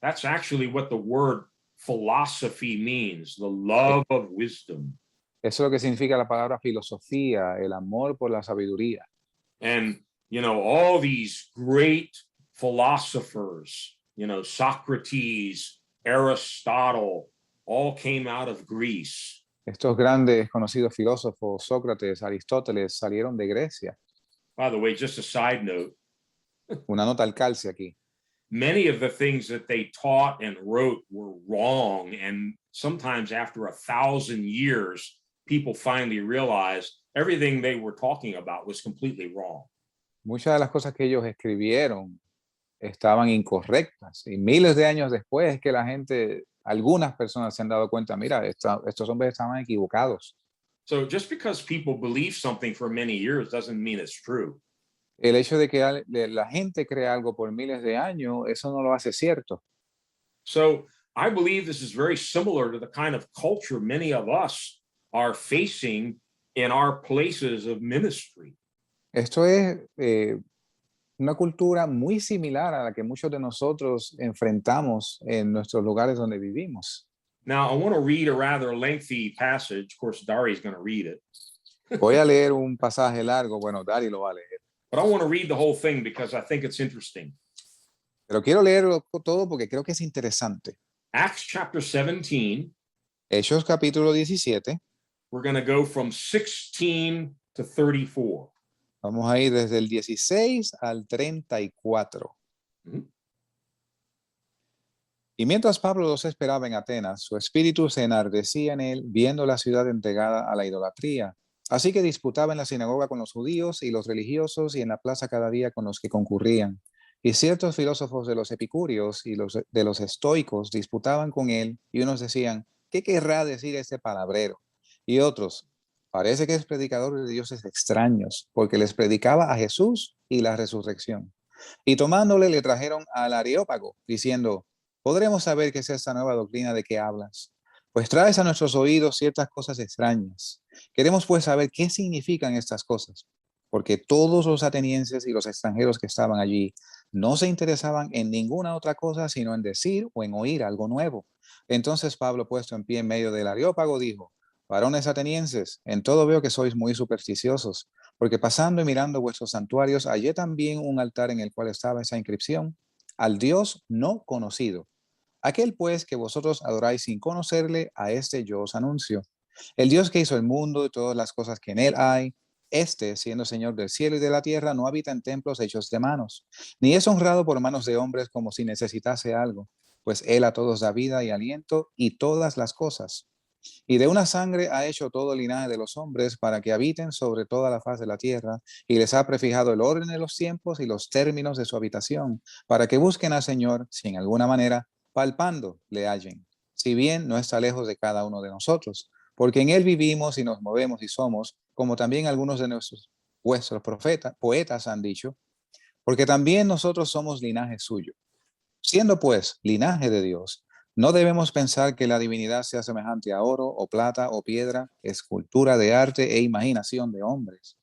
That's actually what the word philosophy means, the love of wisdom. Eso es lo que significa la palabra filosofía, el amor por la sabiduría. And, you know, all these great philosophers, you know, Socrates, Aristotle, all came out of Greece. Estos grandes conocidos filósofos, Sócrates, Aristóteles, salieron de Grecia. By the way, just a side note, Una nota al calce aquí. many of the things that they taught and wrote were wrong. And sometimes after 1,000 years, people finally realized everything they were talking about was completely wrong. Muchas de las cosas que ellos escribieron estaban incorrectas. Y miles de años después es que la gente, algunas personas se han dado cuenta, mira, estos hombres estaban equivocados. So just because people believe something for many years doesn't mean it's true. El hecho de que la gente crea algo por miles de años, eso no lo hace cierto. So I believe this is very similar to the kind of culture many of us are facing in our places of ministry. Esto es una cultura muy similar a la que muchos de nosotros enfrentamos en nuestros lugares donde vivimos. Now, I want to read a rather lengthy passage. Of course, Dari's going to read it, Voy a leer un pasaje largo, bueno, Dari lo va a leer, but I want to read the whole thing because I think it's interesting. pero quiero leerlo todo porque creo que es interesante. Acts chapter 17, Hechos capítulo 17, we're going to go from 16 to 34. vamos a ir desde el 16 al 34. Mhm. Y mientras Pablo los esperaba en Atenas, su espíritu se enardecía en él, viendo la ciudad entregada a la idolatría. Así que disputaba en la sinagoga con los judíos y los religiosos y en la plaza cada día con los que concurrían. Y ciertos filósofos de los epicúreos y de los estoicos disputaban con él, y unos decían, ¿qué querrá decir este palabrero? Y otros, parece que es predicador de dioses extraños, porque les predicaba a Jesús y la resurrección. Y tomándole le trajeron al Areópago, diciendo, ¿podremos saber qué es esta nueva doctrina de que hablas? Pues traes a nuestros oídos ciertas cosas extrañas. Queremos pues saber qué significan estas cosas, porque todos los atenienses y los extranjeros que estaban allí no se interesaban en ninguna otra cosa sino en decir o en oír algo nuevo. Entonces Pablo, puesto en pie en medio del Areópago, dijo, varones atenienses, en todo veo que sois muy supersticiosos, porque pasando y mirando vuestros santuarios, hallé también un altar en el cual estaba esa inscripción, al Dios no conocido. Aquel pues que vosotros adoráis sin conocerle, a este yo os anuncio. El Dios que hizo el mundo y todas las cosas que en él hay, este, siendo Señor del cielo y de la tierra, no habita en templos hechos de manos, ni es honrado por manos de hombres como si necesitase algo, pues él a todos da vida y aliento y todas las cosas. Y de una sangre ha hecho todo el linaje de los hombres para que habiten sobre toda la faz de la tierra, y les ha prefijado el orden de los tiempos y los términos de su habitación, para que busquen al Señor, si en alguna manera, palpando, le hallen, si bien no está lejos de cada uno de nosotros, porque en él vivimos y nos movemos y somos, como también algunos de vuestros poetas han dicho, porque también nosotros somos linaje suyo. Siendo pues linaje de Dios, no debemos pensar que la divinidad sea semejante a oro o plata o piedra, escultura de arte e imaginación de hombres.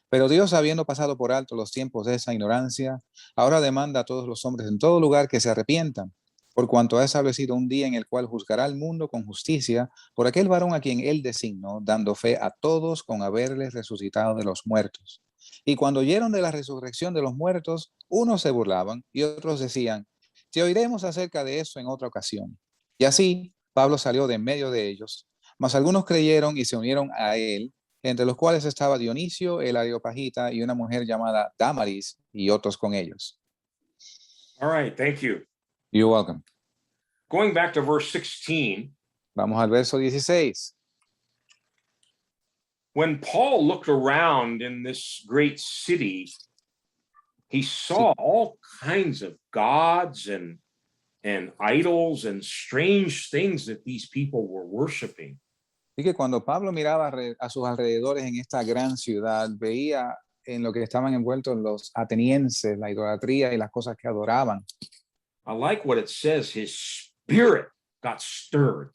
Pero Dios, habiendo pasado por alto los tiempos de esa ignorancia, ahora demanda a todos los hombres en todo lugar que se arrepientan, por cuanto ha establecido un día en el cual juzgará al mundo con justicia por aquel varón a quien él designó, dando fe a todos con haberles resucitado de los muertos. Y cuando oyeron de la resurrección de los muertos, unos se burlaban y otros decían, te oiremos acerca de eso en otra ocasión. Y así Pablo salió de en medio de ellos, mas algunos creyeron y se unieron a él, entre los cuales estaba Dionisio, el Areopagita, y una mujer llamada Damaris, y otros con ellos. All right, thank you. You're welcome. Going back to verse 16, Vamos al verso 16. When Paul looked around in this great city, he saw all kinds of gods and idols and strange things that these people were worshiping. Y que cuando Pablo miraba a sus alrededores en esta gran ciudad, veía en lo que estaban envueltos los atenienses, la idolatría y las cosas que adoraban. I like what it says, his spirit got stirred.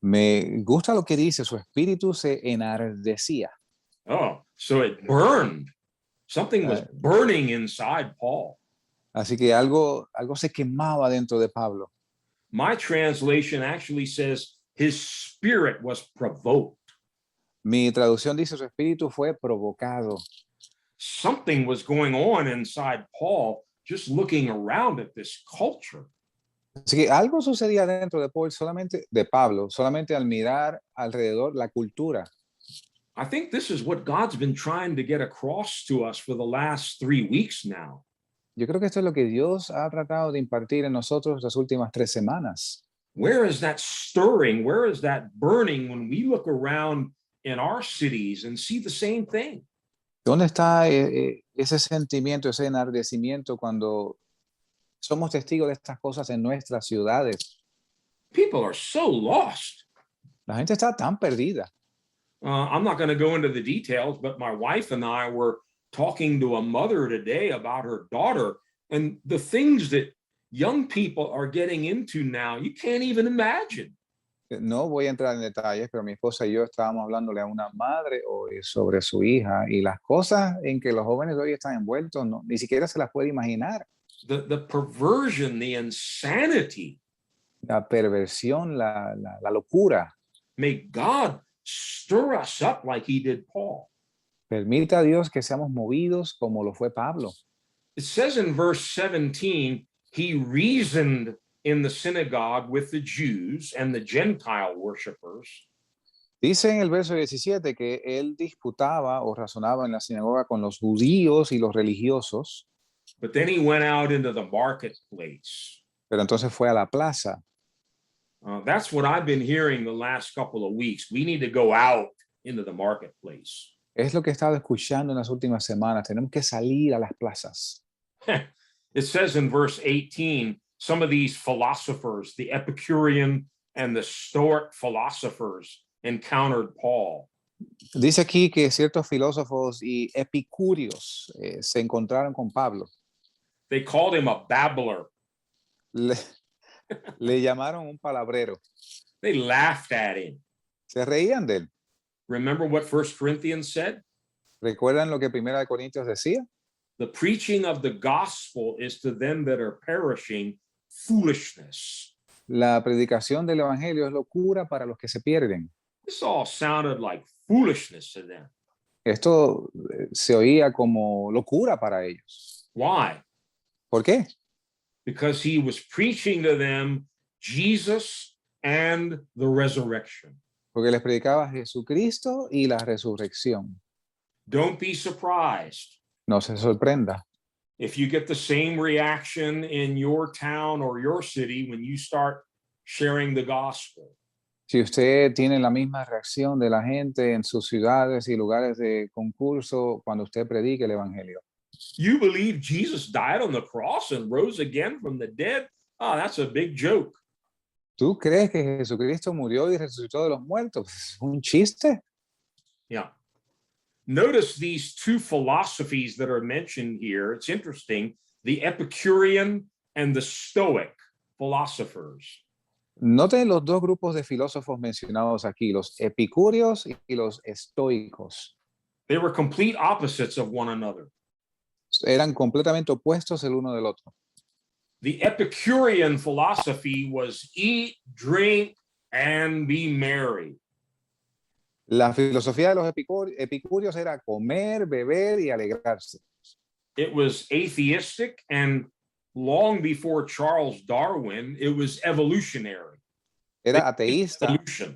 Me gusta lo que dice, su espíritu se enardecía. Oh, so it burned. Something was burning inside Paul. Así que algo se quemaba dentro de Pablo. My translation actually says his spirit was provoked. Mi traducción dice, su espíritu fue provocado. Something was going on inside Paul just looking around at this culture. Así que algo sucedía dentro de Pablo, solamente al mirar alrededor la cultura. I think this is what God's been trying to get across to us for the last 3 weeks now. Yo creo que esto es lo que Dios ha tratado de impartir en nosotros las últimas 3 semanas. Where is that stirring? Where is that burning when we look around in our cities and see the same thing? ¿Dónde está ese sentimiento, ese enardecimiento cuando somos testigos de estas cosas en nuestras ciudades? People are so lost. La gente está tan perdida. I'm not going to go into the details, but my wife and I were talking to a mother today about her daughter and the things that young people are getting into now. You can't even imagine. No voy a entrar en detalles, pero mi esposa y yo estábamos hablándole a una madre hoy sobre su hija y las cosas en que los jóvenes de hoy están envueltos, ni siquiera se las puede imaginar. The perversion, the insanity. La perversión, la locura. May God stir us up like he did Paul. Permita a Dios que seamos movidos como lo fue Pablo. It says in verse 17, he reasoned in the synagogue with the Jews and the Gentile worshipers. Dice en el verso 17 que él disputaba o razonaba en la sinagoga con los judíos y los religiosos. But then he went out into the marketplace. Pero entonces fue a la plaza. That's what I've been hearing the last couple of weeks. We need to go out into the marketplace. Es lo que he estado escuchando en las últimas semanas. Tenemos que salir a las plazas. It says in verse 18, some of these philosophers, the Epicurean and the Stoic philosophers, encountered Paul. Dice aquí que ciertos filósofos y epicúreos se encontraron con Pablo. They called him a babbler. Le llamaron un palabrero. They laughed at him. Se reían de él. Remember what 1 Corinthians said? ¿Recuerdan lo que Primera de Corintios decía? The preaching of the gospel is to them that are perishing foolishness. La predicación del evangelio es locura para los que se pierden. This all sounded like foolishness to them. Esto se oía como locura para ellos. Why? ¿Por qué? Because he was preaching to them Jesus and the resurrection. Porque les predicaba Jesucristo y la resurrección. Don't be surprised No se sorprenda if you get the same reaction in your town or your city when you start sharing the gospel. si usted tiene la misma reacción de la gente en sus ciudades y lugares de concurso cuando usted predique el evangelio. You believe Jesus died on the cross and rose again from the dead? Oh, that's a big joke. ¿Tú crees que Jesucristo murió y resucitó de los muertos? ¿Es un chiste? Yeah. Notice these two philosophies that are mentioned here. It's interesting. The Epicurean and the Stoic philosophers. Noten los dos grupos de filósofos mencionados aquí, los epicúreos y los estoicos. They were complete opposites of one another. Eran completamente opuestos el uno del otro. The Epicurean philosophy was eat, drink, and be merry. La filosofía de los epicúreos era comer, beber y alegrarse. It was atheistic, and long before Charles Darwin, it was evolutionary. Era ateísta. Evolution.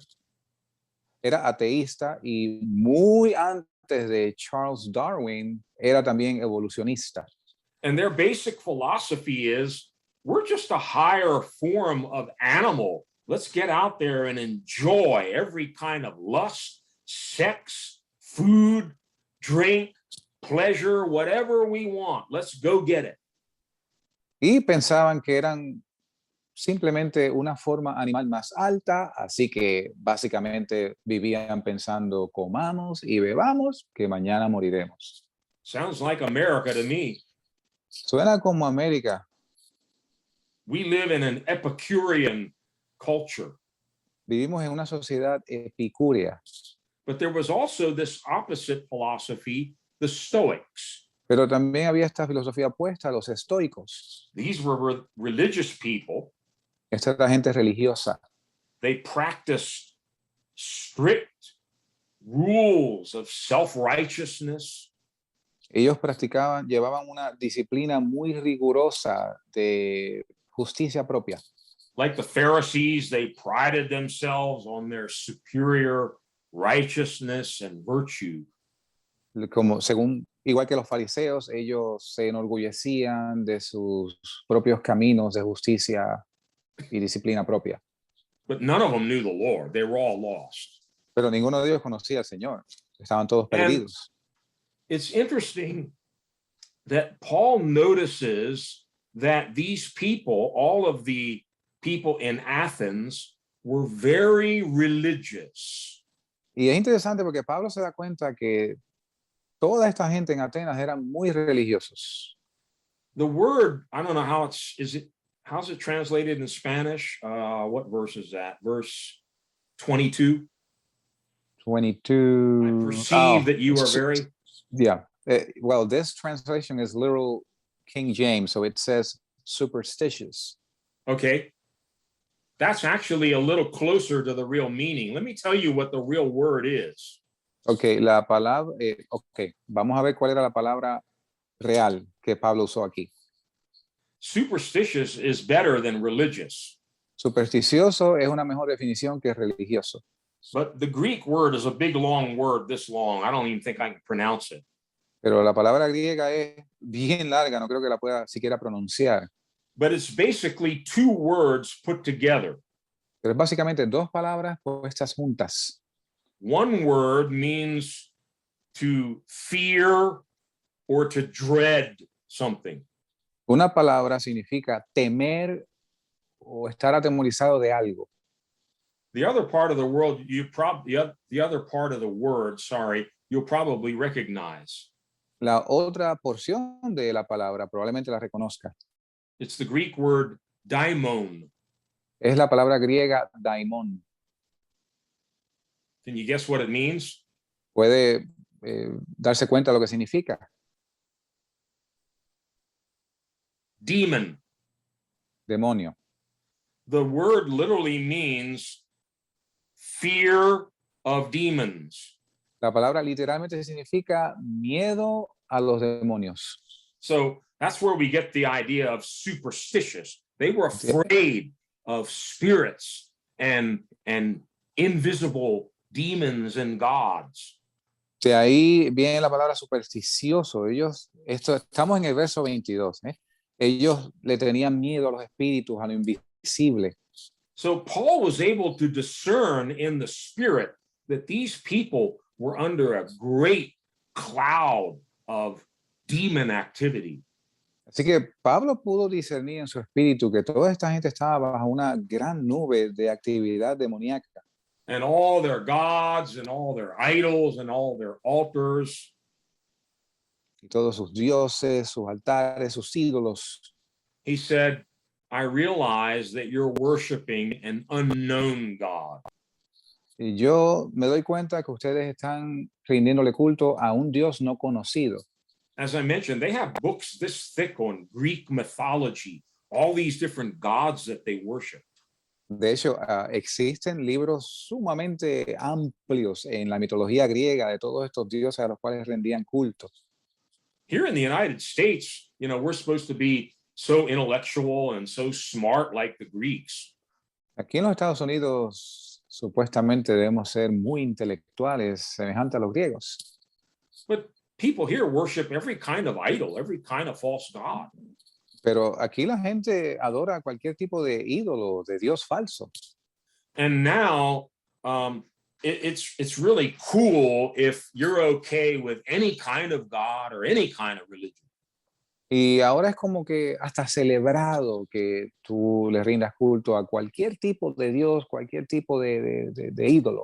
Era ateísta y muy antes de Charles Darwin era también evolucionista. And their basic philosophy is, we're just a higher form of animal. Let's get out there and enjoy every kind of lust, sex, food, drink, pleasure, whatever we want. Let's go get it. Y pensaban que eran simplemente una forma animal más alta, así que básicamente vivían pensando comamos y bebamos, que mañana moriremos. Sounds like America to me. Suena como América. We live in an Epicurean culture, Vivimos en una sociedad epicúrea, but there was also this opposite philosophy, the Stoics. pero también había esta filosofía opuesta a los estoicos. These were religious people. Esta era gente religiosa. They practiced strict rules of self-righteousness. Ellos llevaban una disciplina muy rigurosa de justicia propia. Like the Pharisees, they prided themselves on their superior righteousness and virtue. Igual que los fariseos, ellos se enorgullecían de sus propios caminos de justicia y disciplina propia. But none of them knew the Lord. They were all lost. Pero ninguno de ellos conocía al Señor. Estaban todos perdidos. It's interesting that Paul notices that these people, all of the people in Athens, were very religious. Y es interesante porque Pablo se da cuenta que toda esta gente en Atenas eran muy religiosos. The word, I don't know how how's it translated in Spanish? What verse is that? Verse 22. 22. I perceive that you are very. Yeah. Well, this translation is literal King James, so it says superstitious. Okay. That's actually a little closer to the real meaning. Let me tell you what the real word is. Okay, la palabra, vamos a ver cuál era la palabra real que Pablo usó aquí. Superstitious is better than religious. Supersticioso es una mejor definición que religioso. But the Greek word is a big, long word, this long. I don't even think I can pronounce it. Pero la palabra griega es bien larga, no creo que la pueda siquiera pronunciar. But it's basically two words put together. Pero es básicamente dos palabras puestas juntas. One word means to fear or to dread something. Una palabra significa temer o estar atemorizado de algo. The other part of the word, the other part of the word, you'll probably recognize. La otra porción de la palabra probablemente la reconozca. It's the Greek word daimon. Es la palabra griega daimon. Can you guess what it means? ¿Puede darse cuenta de lo que significa? Demon. Demonio. The word literally means fear of demons. La palabra literalmente significa miedo a los demonios. So that's where we get the idea of superstitious. They were afraid of spirits and invisible demons and gods. De ahí viene la palabra supersticioso. Estamos en el verso 22. Ellos le tenían miedo a los espíritus, a lo invisible. So Paul was able to discern in the spirit that these people were under a great cloud of demon activity. Así que Pablo pudo discernir en su espíritu que toda esta gente estaba bajo una gran nube de actividad demoníaca. And all their gods and all their idols and all their altars. Y todos sus dioses, sus altares, sus ídolos. He said, I realize that you're worshiping an unknown God. Y yo me doy cuenta que ustedes están rindiéndole culto a un Dios no conocido. As I mentioned, they have books this thick on Greek mythology, all these different gods that they worship. De hecho, existen libros sumamente amplios en la mitología griega de todos estos dioses a los cuales rendían culto. Here in the United States, we're supposed to be so intellectual and so smart like the Greeks. Aquí en los Estados Unidos, supuestamente debemos ser muy intelectuales, semejante a los griegos. But people here worship every kind of idol, every kind of false god. Pero aquí la gente adora cualquier tipo de ídolo, de Dios falso. And now it's really cool if you're okay with any kind of God or any kind of religion. Y ahora es como que hasta celebrado que tú le rindas culto a cualquier tipo de Dios, cualquier tipo de ídolo.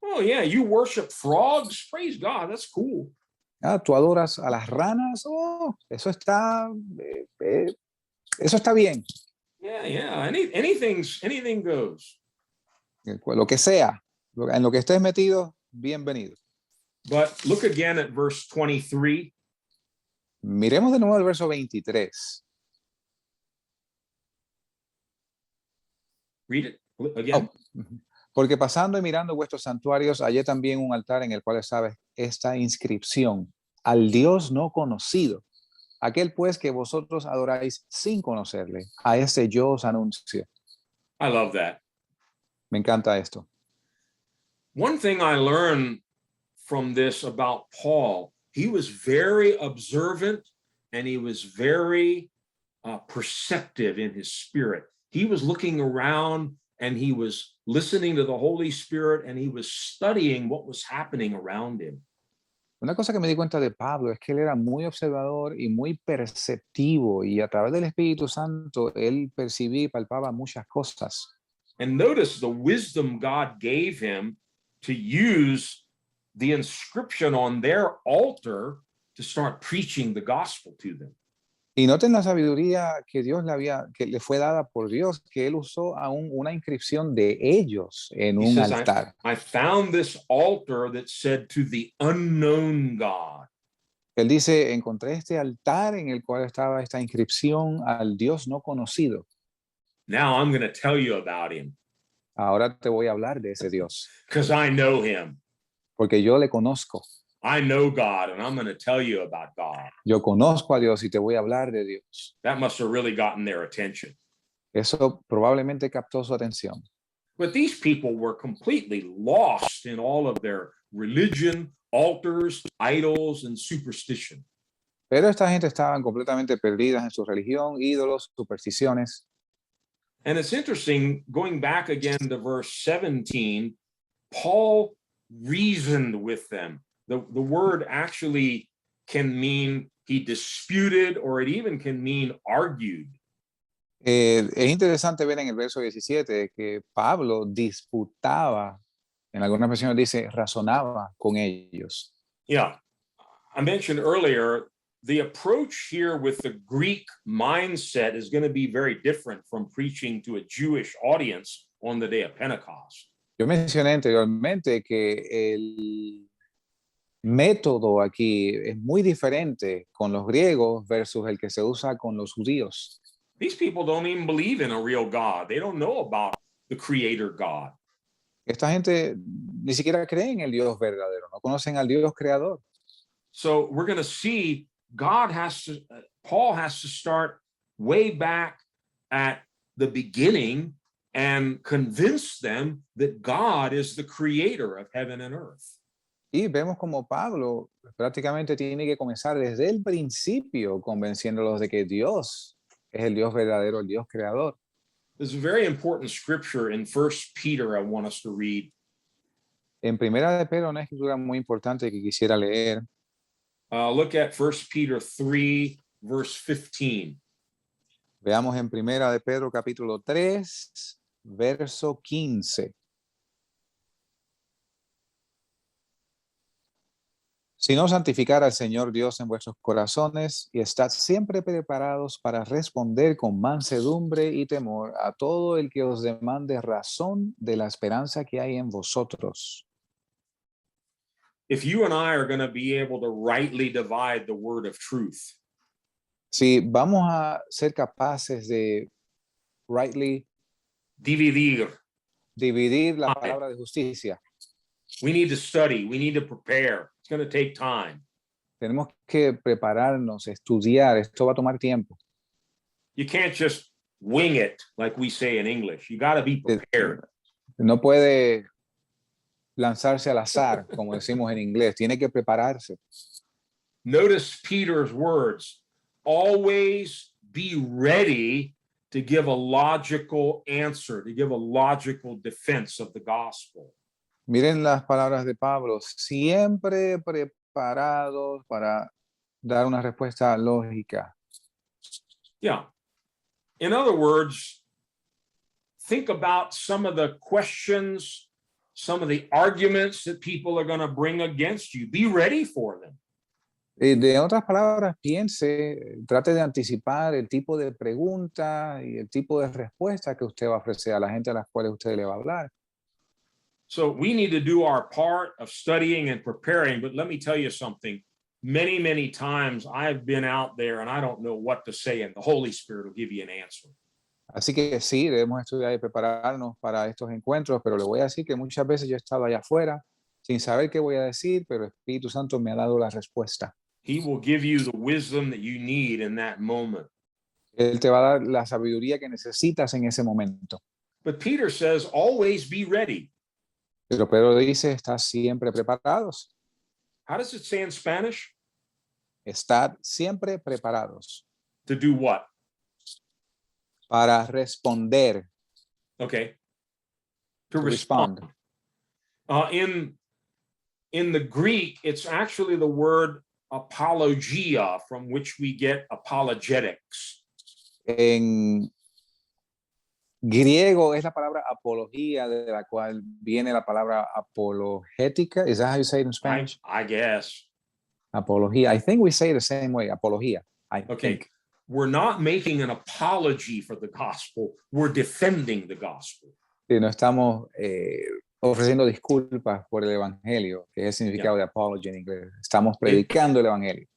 Oh yeah, you worship frogs? Praise God, that's cool. Ah, tú adoras a las ranas, oh, eso está bien. Yeah, anything goes. Lo que sea, en lo que estés metido, bienvenido. But look again at verse 23. Miremos de nuevo el verso 23. Read it again. Oh, porque pasando y mirando vuestros santuarios, hallé también un altar en el cual estaba esta inscripción: al Dios no conocido. Aquel pues que vosotros adoráis sin conocerle, a este yo os anuncio. I love that. Me encanta esto. One thing I learned from this about Paul, he was very observant and he was very perceptive in his spirit. He was looking around and he was listening to the Holy Spirit and he was studying what was happening around him. Una cosa que me di cuenta de Pablo es que él era muy observador y muy perceptivo, y a través del Espíritu Santo él percibía y palpaba muchas cosas. And notice the wisdom God gave him to use the inscription on their altar to start preaching the gospel to them. Y noten la sabiduría que que le fue dada por Dios, que él usó aún una inscripción de ellos en He un says, altar. I found this altar that said to the unknown God. Él dice, encontré este altar en el cual estaba esta inscripción al Dios no conocido. Now I'm going to tell you about him Ahora te voy a hablar de ese Dios, because I know him. porque yo le conozco. I know God and I'm going to tell you about God. Yo conozco a Dios y te voy a hablar de Dios. That must have really gotten their attention. Eso probablemente captó su atención. But these people were completely lost in all of their religion, altars, idols, and superstition. Pero esta gente estaban completamente perdidas en su religión, ídolos, supersticiones. And it's interesting, going back again to verse 17, Paul reasoned with them. The word actually can mean he disputed, or it even can mean argued. Es interesante ver en el verso 17 que Pablo disputaba, en algunas versiones dice, razonaba con ellos. Yeah, I mentioned earlier, the approach here with the Greek mindset is going to be very different from preaching to a Jewish audience on the day of Pentecost. Yo mencioné anteriormente que el método aquí es muy diferente con los griegos versus el que se usa con los judíos. These people don't even believe in a real God. They don't know about the creator God. Esta gente ni siquiera cree en el Dios verdadero, no conocen al Dios creador. So we're going to see Paul has to start way back at the beginning and convince them that God is the creator of heaven and earth. Y vemos como Pablo prácticamente tiene que comenzar desde el principio convenciéndolos de que Dios es el Dios verdadero, el Dios creador. There's a very important scripture in 1 Peter I want us to read. En Primera de Pedro, una escritura muy importante que quisiera leer. Look at 1 Peter 3, verse 15. Veamos en Primera de Pedro, capítulo 3, verso 15. Sino santificar al Señor Dios en vuestros corazones y estad siempre preparados para responder con mansedumbre y temor a todo el que os demande razón de la esperanza que hay en vosotros. If you and I are going to be able to rightly divide the word of truth, Si vamos a ser capaces de rightly dividir, dividir la palabra de justicia, we need to study, we need to prepare. It's going to take time. tenemos que prepararnos, estudiar. Esto va a tomar tiempo. You can't just wing it like we say in English. You got to be prepared. No puede lanzarse al azar, como decimos en inglés. Tiene que prepararse. Notice Peter's words. Always be ready to give a logical answer, to give a logical defense of the gospel. Miren las palabras de Pablo, siempre preparados para dar una respuesta lógica. Yeah. In other words, think about some of the questions, some of the arguments that people are going to bring against you. Be ready for them. De otras palabras, piense, trate de anticipar el tipo de pregunta y el tipo de respuesta que usted va a ofrecer a la gente a las cuales usted le va a hablar. So we need to do our part of studying and preparing. But let me tell you something. Many, many times I've been out there and I don't know what to say, and the Holy Spirit will give you an answer. Así que sí, debemos estudiar y prepararnos para estos encuentros, pero le voy a decir que muchas veces yo he estado allá afuera sin saber qué voy a decir, pero el Espíritu Santo me ha dado la respuesta. He will give you the wisdom that you need in that moment. Él te va a dar la sabiduría que necesitas en ese momento. But Peter says, always be ready. Pero Pedro dice, estad siempre preparados. How does it say in Spanish? Estad siempre preparados To do what? para responder. Okay. To respond. In the Greek, it's actually the word apologia, from which we get apologetics. En griego es la palabra apología, de la cual viene la palabra apologética. Is that how you say it in Spanish? I guess. Apología. I think we say it the same way, apología. I Okay. think. We're not making an apology for the gospel. We're defending the gospel. Sí, no estamos ofreciendo disculpas por el evangelio, que es el significado de apology en inglés. Estamos predicando el evangelio.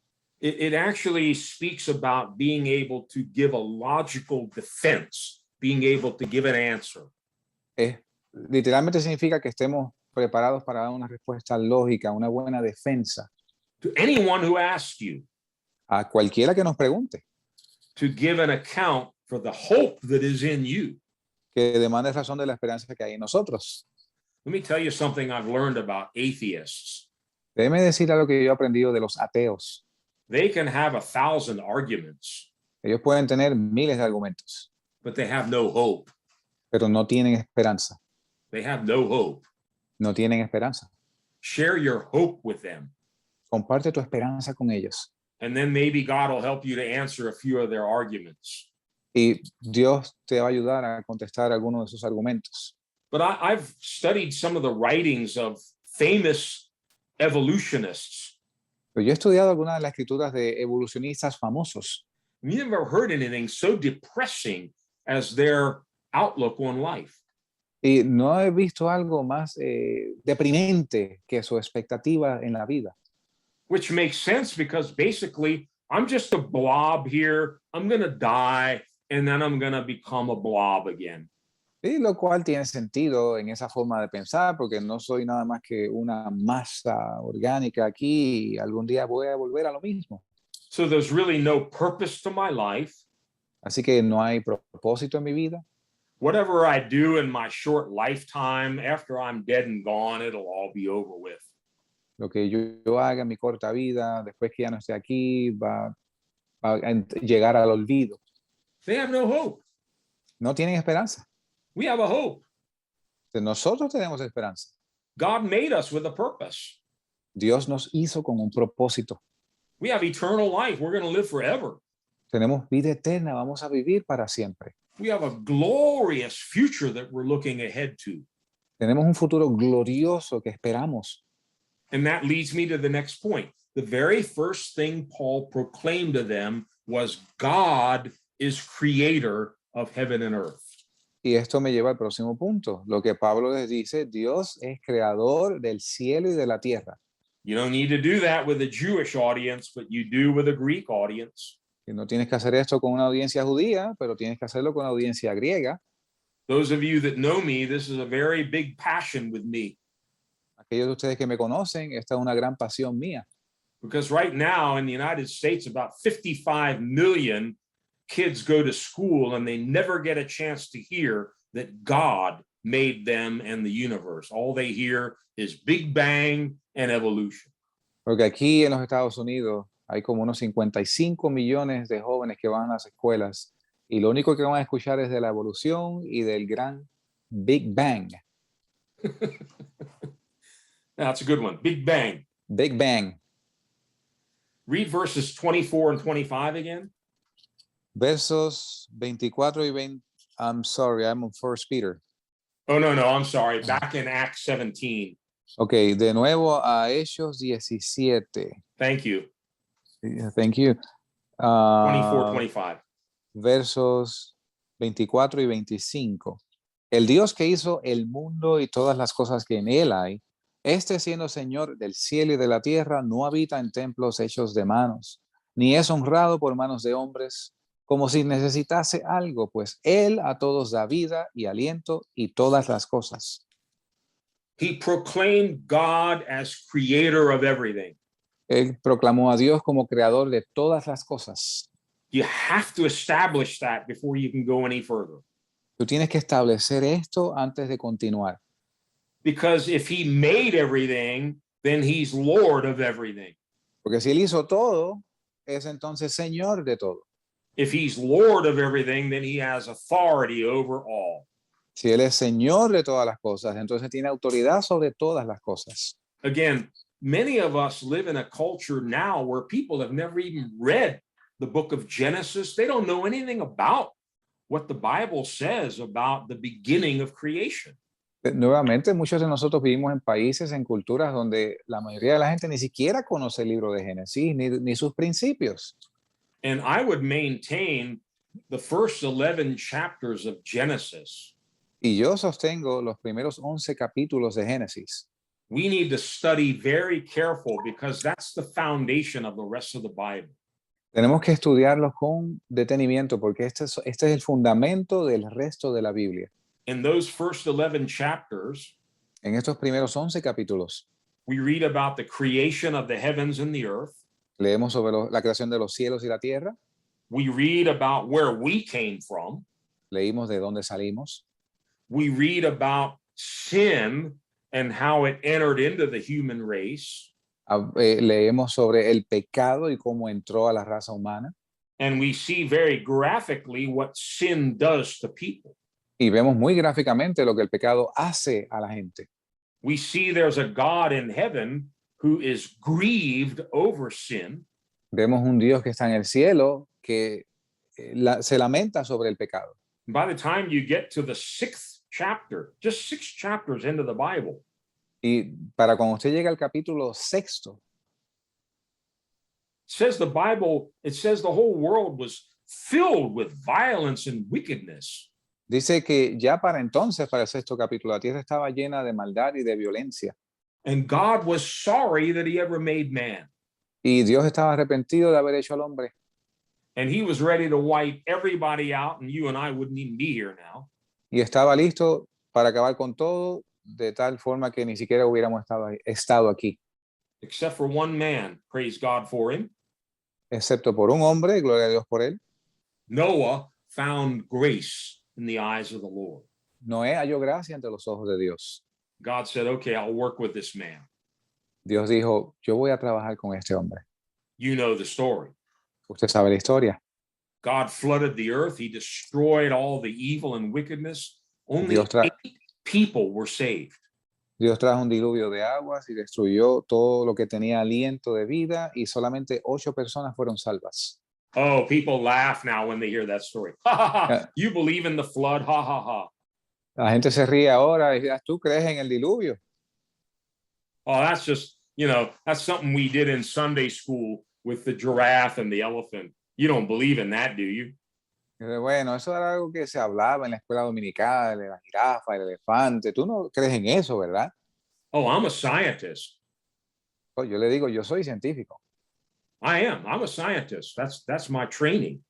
It actually speaks about being able to give a logical defense, being able to give an answer. Literalmente significa que estemos preparados para dar una respuesta lógica, una buena defensa. To anyone who asks you. A cualquiera que nos pregunte. To give an account for the hope that is in you. Que demande razón de la esperanza que hay en nosotros. Let me tell you something I've learned about atheists. Déjeme decir algo que yo he aprendido de los ateos. They can have 1,000 arguments. Ellos pueden tener miles de argumentos. But they have no hope. Pero no tienen esperanza. They have no hope. No tienen esperanza. Share your hope with them. Comparte tu esperanza con ellos. And then maybe God will help you to answer a few of their arguments. Y Dios te va a ayudar a contestar algunos de sus argumentos. But I've studied some of the writings of famous evolutionists. Pero yo he estudiado algunas de las escrituras de evolucionistas famosos. You've never heard anything so depressing as their outlook on life. Y no he visto algo más deprimente que su expectativa en la vida. Which makes sense because basically I'm just a blob here. I'm going to die and then I'm going to become a blob again. Y lo cual tiene sentido en esa forma de pensar, porque no soy nada más que una masa orgánica aquí y algún día voy a volver a lo mismo. So there's really no purpose to my life. Así que no hay propósito en mi vida. Whatever I do in my short lifetime, after I'm dead and gone, it'll all be over with. Lo que yo haga en mi corta vida, después que ya no esté aquí, va a llegar al olvido. They have no hope. No tienen esperanza. We have a hope. Nosotros tenemos esperanza. God made us with a purpose. Dios nos hizo con un propósito. We have eternal life. We're going to live forever. Tenemos vida eterna, vamos a vivir para siempre. We have a glorious future that we're looking ahead to. Tenemos un futuro glorioso que esperamos. And that leads me to the next point. The very first thing Paul proclaimed to them was God is creator of heaven and earth. Y esto me lleva al próximo punto. Lo que Pablo les dice, Dios es creador del cielo y de la tierra. You don't need to do that with a Jewish audience, but you do with a Greek audience. Y no tienes que hacer esto con una audiencia judía, pero tienes que hacerlo con una audiencia griega. Those of you that know me, this is a very big passion with me. Aquellos de ustedes que me conocen, esta es una gran pasión mía. Because right now in the United States, about 55 million kids go to school and they never get a chance to hear that God made them and the universe. All they hear is Big Bang and evolution. Porque aquí en los Estados Unidos hay como unos 55 millones de jóvenes que van a las escuelas y lo único que van a escuchar es de la evolución y del gran Big Bang. That's a good one. Big Bang. Big Bang. Read verses 24 and 25 again. Versos 24 y 20. I'm sorry, I'm on 1 Peter. Oh, no, I'm sorry. Back in Acts 17. Ok, de nuevo a Hechos 17. Thank you. Thank you. 24, 25. Versos 24 y 25. El Dios que hizo el mundo y todas las cosas que en él hay, este siendo Señor del cielo y de la tierra, no habita en templos hechos de manos, ni es honrado por manos de hombres, como si necesitase algo, pues él a todos da vida y aliento y todas las cosas. He proclaimed God as creator of everything. Él proclamó a Dios como creador de todas las cosas. You have to establish that before you can go any further. Tú tienes que establecer esto antes de continuar. Because if he made everything, then he's Lord of everything. Porque si él hizo todo, es entonces Señor de todo. If he's Lord of everything, then he has authority over all. Si él es Señor de todas las cosas, entonces tiene autoridad sobre todas las cosas. Again, many of us live in a culture now where people have never even read the book of Genesis. They don't know anything about what the Bible says about the beginning of creation. Nuevamente, muchos de nosotros vivimos en países, en culturas donde la mayoría de la gente ni siquiera conoce el libro de Génesis ni sus principios. And I would maintain the first 11 chapters of Genesis. Y yo sostengo los primeros 11 capítulos de Génesis. We need to study very careful because that's the foundation of the rest of the Bible. Tenemos que estudiarlos con detenimiento porque este es el fundamento del resto de la Biblia. In those first 11 chapters, En estos primeros 11 capítulos, we read about the creation of the heavens and the earth. leemos sobre la creación de los cielos y la tierra. We read about where we came from. Leímos de dónde salimos. We read about sin and how it entered into the human race. Leemos sobre el pecado y cómo entró a la raza humana. And we see very graphically what sin does to people. Y vemos muy gráficamente lo que el pecado hace a la gente. We see there's a God in heaven who is grieved over sin. Vemos un Dios que está en el cielo que se lamenta sobre el pecado. By the time you get to the 6th chapter, just 6 chapters into the Bible, Y para cuando usted llega al capítulo 6, it says the whole world was filled with violence and wickedness. dice que ya para entonces, para el 6º capítulo, la tierra estaba llena de maldad y de violencia. And God was sorry that he ever made man. Y Dios estaba arrepentido de haber hecho al hombre. And he was ready to wipe everybody out, and you and I wouldn't even be here now. Y estaba listo para acabar con todo, de tal forma que ni siquiera hubiéramos estado aquí. Except for one man, praise God for him. Excepto por un hombre, gloria a Dios por él. Noah found grace in the eyes of the Lord. Noé halló gracia ante los ojos de Dios. God said, okay, I'll work with this man. Dios dijo, yo voy a trabajar con este hombre. You know the story. Usted sabe la historia. God flooded the earth. He destroyed all the evil and wickedness. Only Dios 8 people were saved. Dios trajo un diluvio de aguas y destruyó todo lo que tenía aliento de vida y solamente 8 personas fueron salvas. Oh, people laugh now when they hear that story. Ha, ha, ha. You believe in the flood? Ha, ha, ha. La gente se ríe ahora y dice, ¿tú crees en el diluvio? Oh, that's just, that's something we did in Sunday school with the giraffe and the elephant. You don't believe in that, do you? Bueno, eso era algo que se hablaba en la escuela dominical, de la jirafa, el elefante. Tú no crees en eso, ¿verdad? Oh, I'm a scientist. Pues yo le digo, yo soy científico. I am. I'm a scientist. That's my training.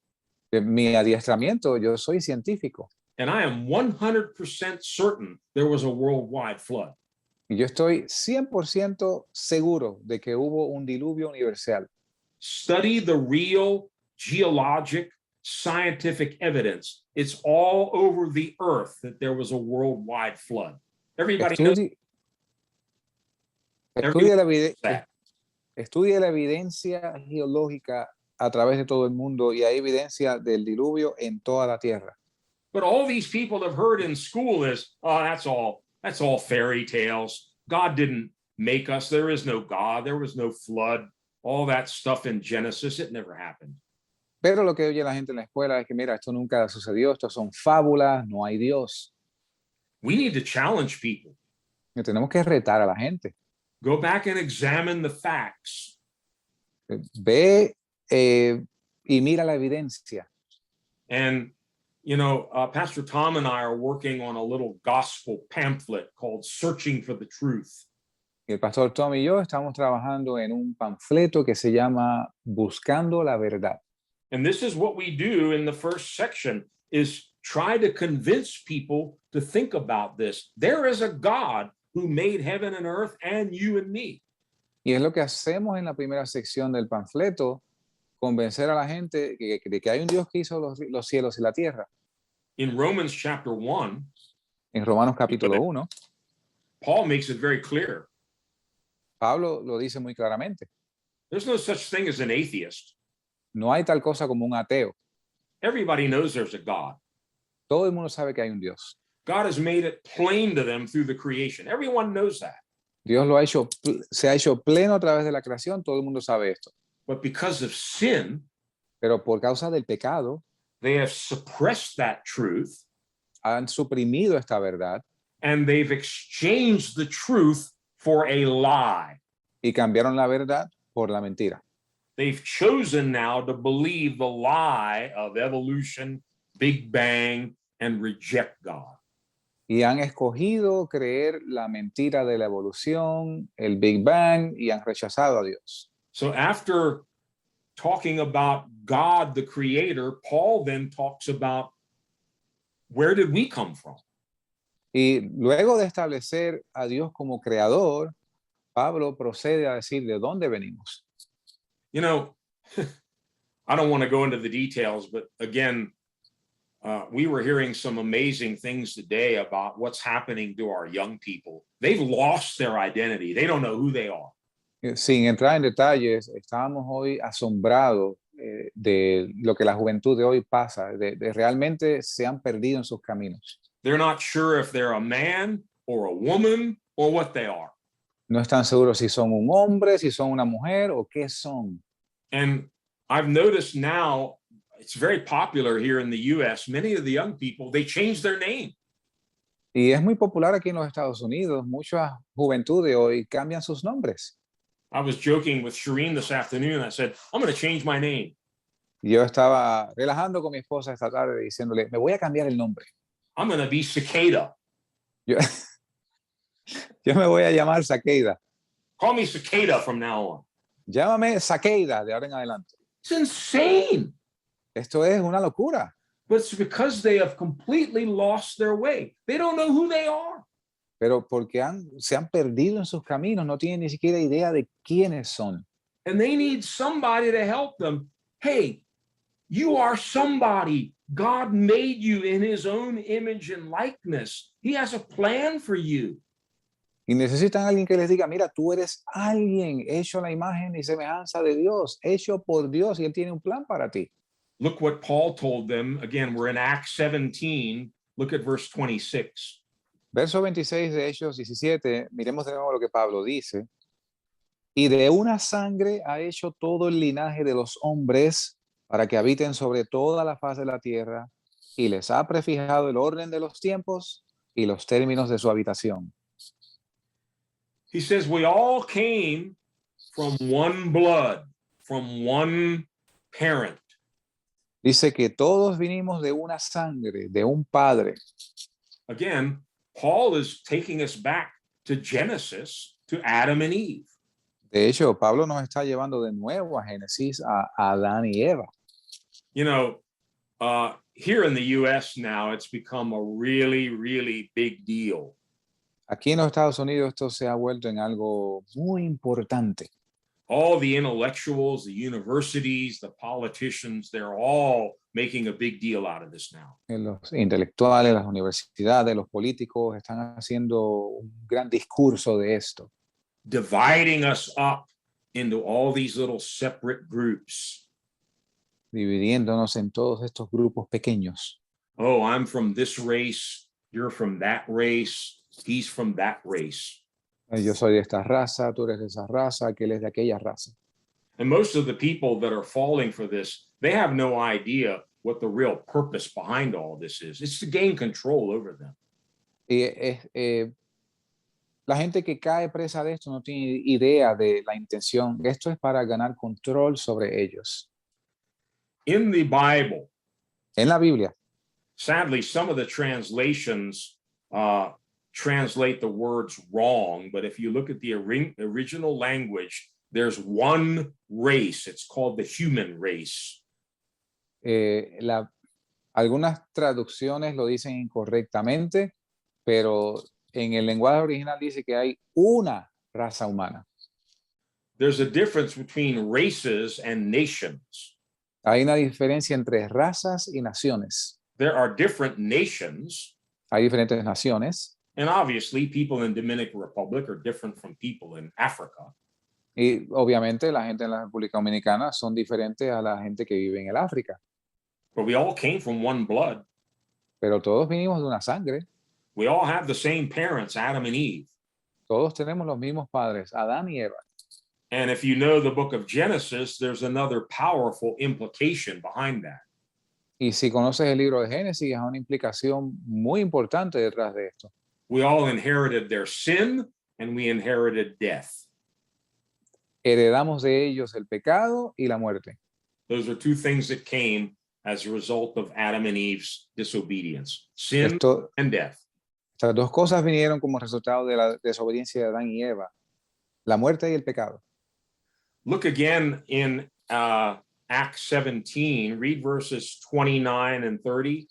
Mi adiestramiento, yo soy científico. And I am 100% certain there was a worldwide flood. Y yo estoy 100% seguro de que hubo un diluvio universal. Study the real geologic scientific evidence. It's all over the earth that there was a worldwide flood. Everybody knows that. Estudia la evidencia geológica a través de todo el mundo y hay evidencia del diluvio en toda la tierra. But all these people have heard in school is, oh, that's all fairy tales. God didn't make us. There is no God. There was no flood. All that stuff in Genesis, it never happened. Pero lo que oye la gente en la escuela es que, mira, esto nunca sucedió, esto son fábulas, no hay Dios. We need to challenge people. Y tenemos que retar a la gente. Go back and examine the facts. Ve y mira la evidencia. And, Pastor Tom and I are working on a little gospel pamphlet called Searching for the Truth. Y el pastor Tom y yo estamos trabajando en un panfleto que se llama Buscando la Verdad. And this is what we do in the first section, is try to convince people to think about this. There is a God who made heaven and earth and you and me. Y es lo que hacemos en la primera sección del panfleto, convencer a la gente de que hay un Dios que hizo los cielos y la tierra. In Romans chapter 1, En Romanos capítulo 1, Paul makes it very clear. Pablo lo dice muy claramente. There's no such thing as an atheist. No hay tal cosa como un ateo. Everybody knows there's a God. Todo el mundo sabe que hay un Dios. God has made it plain to them through the creation. Everyone knows that. Dios se ha hecho pleno a través de la creación, todo el mundo sabe esto. But because of sin, Pero por causa del pecado, they have suppressed that truth han suprimido esta verdad and they've exchanged the truth for a lie. y cambiaron la verdad por la mentira. They've chosen now to believe the lie of evolution, Big Bang, and reject God. Y han escogido creer la mentira de la evolución, el Big Bang, y han rechazado a Dios. So after talking about God, the creator, Paul then talks about where did we come from? Y luego de establecer a Dios como creador, Pablo procede a decir de dónde venimos. I don't want to go into the details, but again, we were hearing some amazing things today about what's happening to our young people. They've lost their identity. They don't know who they are. Sin entrar en detalles, estábamos hoy asombrados de lo que la juventud de hoy pasa, de realmente se han perdido en sus caminos. They're not sure if they're a man or a woman or what they are. No están seguros si son un hombre, si son una mujer o qué son. And I've noticed now, it's very popular here in the US, many of the young people, they change their name. Y es muy popular aquí en los Estados Unidos. Mucha juventud de hoy cambian sus nombres. I was joking with Shireen this afternoon. I said, I'm going to change my name. Yo estaba relajando con mi esposa esta tarde diciéndole, me voy a cambiar el nombre. I'm going to be Cicada. Yo me voy a llamar Saqueida. Call me Cicada from now on. Llámame Saqueida de ahora en adelante. It's insane. Esto es una locura. But it's because they have completely lost their way. They don't know who they are. Pero porque se han perdido en sus caminos, no tienen ni siquiera idea de quiénes son. And they need somebody to help them. Hey, you are somebody. God made you in his own image and likeness. He has a plan for you. Y necesitan a alguien que les diga, mira, tú eres alguien hecho a la imagen y semejanza de Dios, hecho por Dios, y Él tiene un plan para ti. Look what Paul told them. Again, we're in Acts 17. Look at verse 26. Verso 26 de Hechos 17, miremos de nuevo lo que Pablo dice. Y de una sangre ha hecho todo el linaje de los hombres para que habiten sobre toda la faz de la tierra, y les ha prefijado el orden de los tiempos y los términos de su habitación. He says, we all came from one blood, from one parent. Dice que todos vinimos de una sangre, de un padre. Again, Paul is taking us back to Genesis, to Adam and Eve. De hecho, Pablo nos está llevando de nuevo a Génesis, a Adán y Eva. Here in the U.S. now, it's become a really, really big deal. Aquí en los Estados Unidos esto se ha vuelto en algo muy importante. All the intellectuals, the universities, the politicians, they're all making a big deal out of this now. Los intelectuales, las universidades, los políticos están haciendo un gran discurso de esto. Dividing us up into all these little separate groups. Dividiéndonos en todos estos grupos pequeños. Oh, I'm from this race, you're from that race, he's from that race. Yo soy de esta raza, tú eres de esa raza, aquel es de aquella raza. And most of the people that are falling for this, they have no idea what the real purpose behind all this is. It's to gain control over them. Y la gente que cae presa de esto no tiene idea de la intención. Esto es para ganar control sobre ellos. In the Bible, En la Biblia, sadly, some of the translations translate the words wrong, but if you look at the original language, there's one race. It's called the human race. algunas traducciones lo dicen incorrectamente, pero en el lenguaje original dice que hay una raza humana. There's a difference between races and nations. Hay una diferencia entre razas y naciones. There are different nations, Hay diferentes naciones and obviously people in Dominican Republic are different from people in Africa. y obviamente la gente en la República Dominicana son diferentes a la gente que vive en el África, But we all came from one blood. pero todos vinimos de una sangre. We all have the same parents, Adam and Eve. Todos tenemos los mismos padres, Adán y Eva. And if you know the book of Genesis, there's another powerful implication behind that. Y si conoces el libro de Génesis, hay una implicación muy importante detrás de esto. We all inherited their sin and we inherited death. Heredamos de ellos el pecado y la muerte. Those are two things that came as a result of Adam and Eve's disobedience, sin and death. Estas dos cosas vinieron como resultado de la desobediencia de Adán y Eva, la muerte y el pecado. Look again in Acts 17, read verses 29 and 30.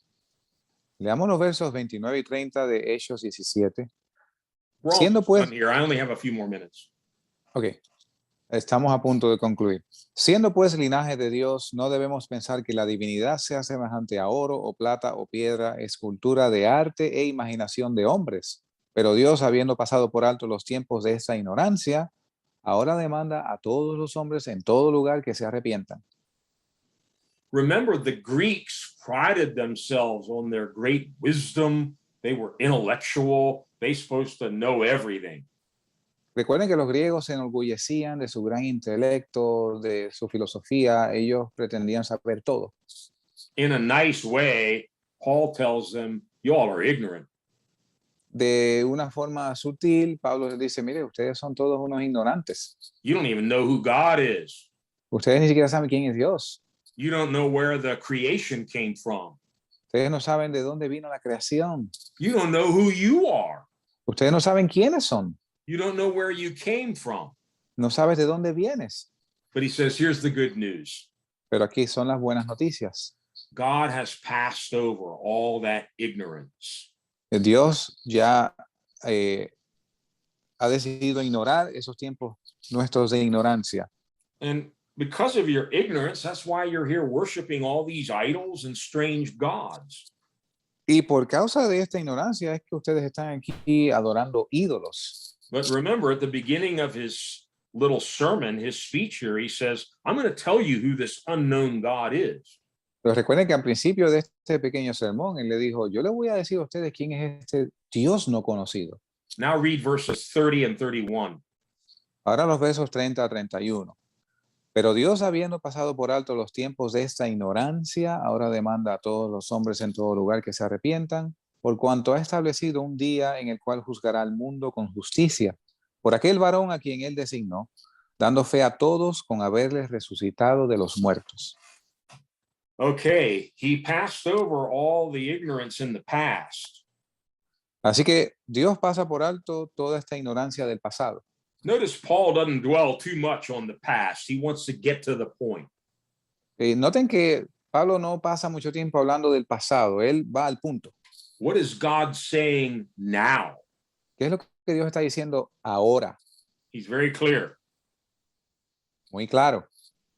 Leamos los versos 29 y 30 de Hechos 17. We're Siendo pues, done here. I only have a few more minutes. ok, estamos a punto de concluir. Siendo pues linaje de Dios, no debemos pensar que la divinidad sea semejante a oro o plata o piedra, escultura de arte e imaginación de hombres. Pero Dios, habiendo pasado por alto los tiempos de esta ignorancia, ahora demanda a todos los hombres en todo lugar que se arrepientan. Remember, the Greeks prided themselves on their great wisdom. They were intellectual. They're supposed to know everything. Recuerden que los griegos se enorgullecían de su gran intelecto, de su filosofía. Ellos pretendían saber todo. In a nice way, Paul tells them, you all are ignorant. De una forma sutil, Pablo les dice, mire, ustedes son todos unos ignorantes. You don't even know who God is. Ustedes ni siquiera saben quién es Dios. You don't know where the creation came from. Ustedes no saben de dónde vino la creación. You don't know who you are. Ustedes no saben quiénes son. You don't know where you came from. No sabes de dónde vienes. But he says, here's the good news. Pero aquí son las buenas noticias. God has passed over all that ignorance. Dios ya ha decidido ignorar esos tiempos nuestros de ignorancia. And because of your ignorance, that's why you're here worshiping all these idols and strange gods. Y por causa de esta ignorancia es que ustedes están aquí adorando ídolos. But remember, at the beginning of his little sermon, his speech here, he says, I'm going to tell you who this unknown God is. Pero recuerden que al principio de este pequeño sermón, él le dijo, yo le voy a decir a ustedes quién es este Dios no conocido. Now read verses 30 and 31. Ahora los versos 30 a 31. Pero Dios, habiendo pasado por alto los tiempos de esta ignorancia, ahora demanda a todos los hombres en todo lugar que se arrepientan, por cuanto ha establecido un día en el cual juzgará al mundo con justicia, por aquel varón a quien él designó, dando fe a todos con haberles resucitado de los muertos. Okay, he passed over all the ignorance in the past. Así que Dios pasa por alto toda esta ignorancia del pasado. Notice Paul doesn't dwell too much on the past. He wants to get to the point. Noten que Pablo no pasa mucho tiempo hablando del pasado, él va al punto. What is God saying now? ¿Qué es lo que Dios está diciendo ahora? He's very clear. Muy claro.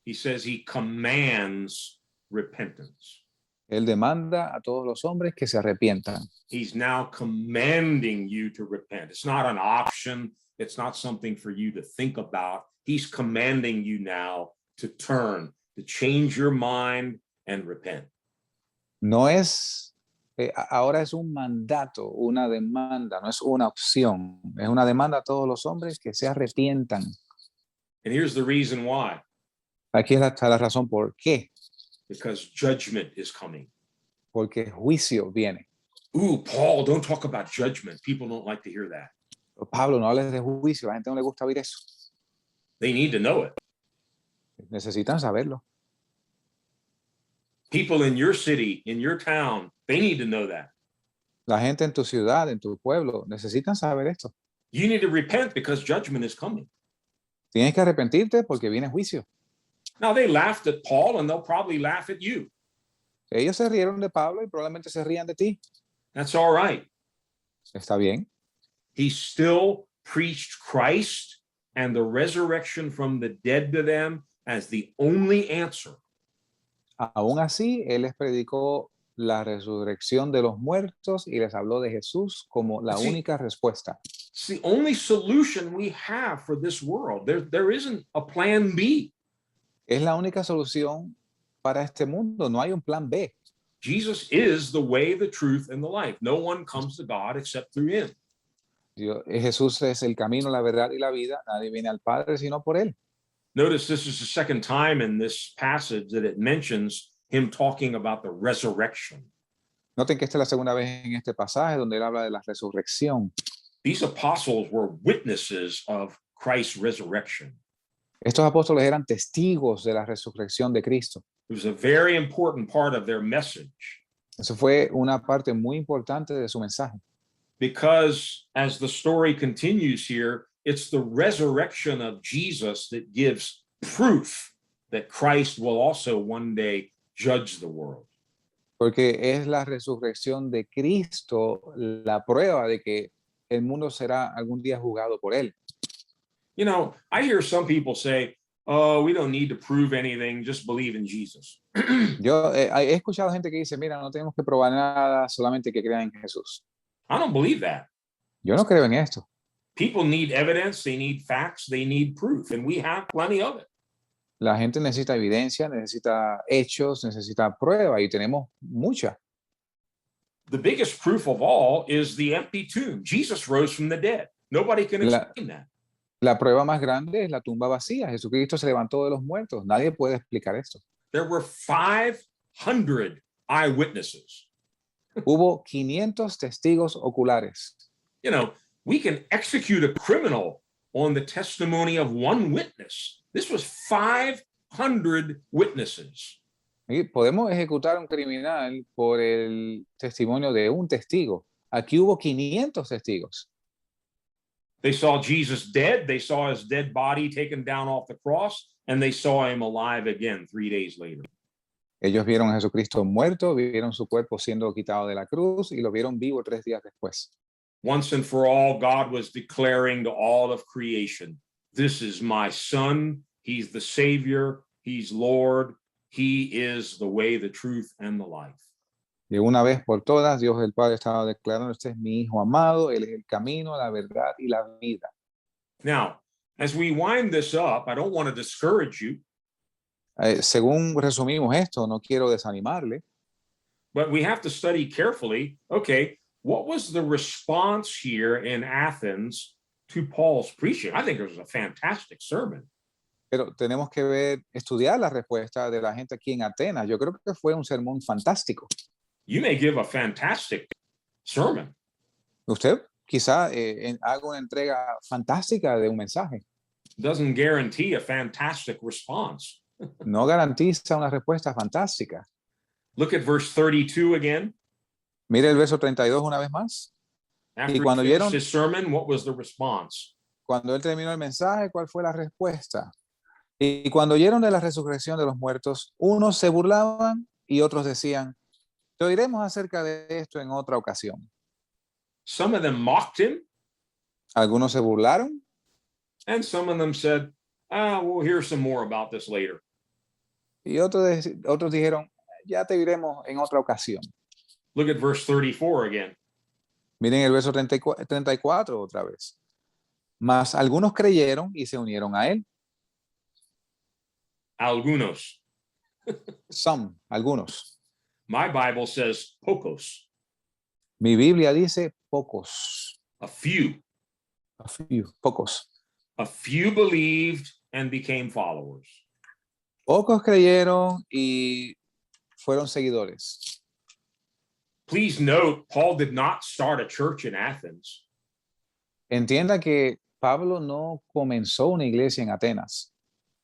He says he commands repentance. Él demanda a todos los hombres que se arrepientan. He's now commanding you to repent. It's not an option. It's not something for you to think about. He's commanding you now to turn, to change your mind and repent. No es Ahora es un mandato, una demanda, no es una opción. Es una demanda a todos los hombres que se arrepientan. And here's the reason why. Aquí está la razón por qué. Because judgment is coming. Porque juicio viene. Ooh, Paul, don't talk about judgment. People don't like to hear that. Pablo, no hables de juicio, a la gente no le gusta oír eso. They need to know it. Necesitan saberlo. People in your city, in your town, they need to know that. La gente en tu ciudad, en tu pueblo, necesitan saber esto. You need to repent because judgment is coming. Tienes que arrepentirte porque viene juicio. Now, they laughed at Paul and they'll probably laugh at you. Ellos se rieron de Pablo y probablemente se rían de ti. That's all right. Está bien. He still preached Christ and the resurrection from the dead to them as the only answer. Aún así, él les predicó la resurrección de los muertos y les habló de Jesús como la Sí. única respuesta. It's the only solution we have for this world. There isn't a plan B. Es la única solución para este mundo. No hay un plan B. Jesus is the way, the truth, and the life. No one comes to God except through him. Jesús es el camino, la verdad y la vida. Nadie viene al Padre sino por él. Notice this is the second time in this passage that it mentions him talking about the resurrection. Noten que esta es la segunda vez en este pasaje donde él habla de la resurrección. These apostles were witnesses of Christ's resurrection. Estos apóstoles eran testigos de la resurrección de Cristo. It was a very important part of their message Eso fue una parte muy importante de su mensaje. because as the story continues here, it's the resurrection of Jesus that gives proof that Christ will also one day judge the world. Porque es la resurrección de Cristo la prueba de que el mundo será algún día juzgado por él. You know, I hear some people say, oh, we don't need to prove anything, just believe in Jesus. Yo he escuchado gente que dice, mira, no tenemos que probar nada, solamente que crean en Jesús. I don't believe that. Yo no creo en esto. People need evidence, they need facts, they need proof, and we have plenty of it. La gente necesita evidencia, necesita hechos, necesita prueba y tenemos mucha. The biggest proof of all is the empty tomb. Jesus rose from the dead. Nobody can explain that. La prueba más grande es la tumba vacía. Jesucristo se levantó de los muertos. Nadie puede explicar esto. There were 500 eyewitnesses. Hubo 500 testigos oculares. You know, we can execute a criminal on the testimony of one witness. This was 500 witnesses. Y podemos ejecutar un criminal por el testimonio de un testigo. Aquí hubo 500 testigos. They saw Jesus dead. They saw his dead body taken down off the cross, and they saw him alive again 3 days later. Ellos vieron a Jesucristo muerto, vieron su cuerpo siendo quitado de la cruz y lo vieron vivo 3 días después. Once and for all, God was declaring to all of creation, this is my son. He's the Savior. He's Lord. He is the way, the truth, and the life. De una vez por todas, Dios el Padre estaba declarando, este es mi Hijo amado, Él es el camino, la verdad y la vida. Now, as we wind this up, I don't want to discourage you, Según resumimos esto, no quiero desanimarle, but we have to study carefully. Okay, what was the response here in Athens to Paul's preaching? I think it was a fantastic sermon. pero tenemos que estudiar la respuesta de la gente aquí en Atenas. Yo creo que fue un sermón fantástico. You may give a fantastic sermon, Usted quizá haga una entrega fantástica de un mensaje. doesn't guarantee a fantastic response. No garantiza una respuesta fantástica. Look at verse 32 again. Mire el verso 32 una vez más. After he cuando finished vieron- his sermon, what was the response? Cuando él terminó el mensaje, ¿cuál fue la respuesta? Y cuando oyeron de la resurrección de los muertos, unos se burlaban y otros decían, te oiremos acerca de esto en otra ocasión. Some of them mocked him, Algunos se burlaron and some of them said, we'll hear some more about this later. y otros dijeron, ya te oiremos en otra ocasión. Look at verse 34 again. Miren el verso 34 otra vez. Mas algunos creyeron y se unieron a él. Algunos. Algunos. My Bible says pocos. Mi Biblia dice pocos. A few. A few, pocos. A few believed and became followers. Pocos creyeron y fueron seguidores. Please note, Paul did not start a church in Athens. Entienda que Pablo no comenzó una iglesia en Atenas.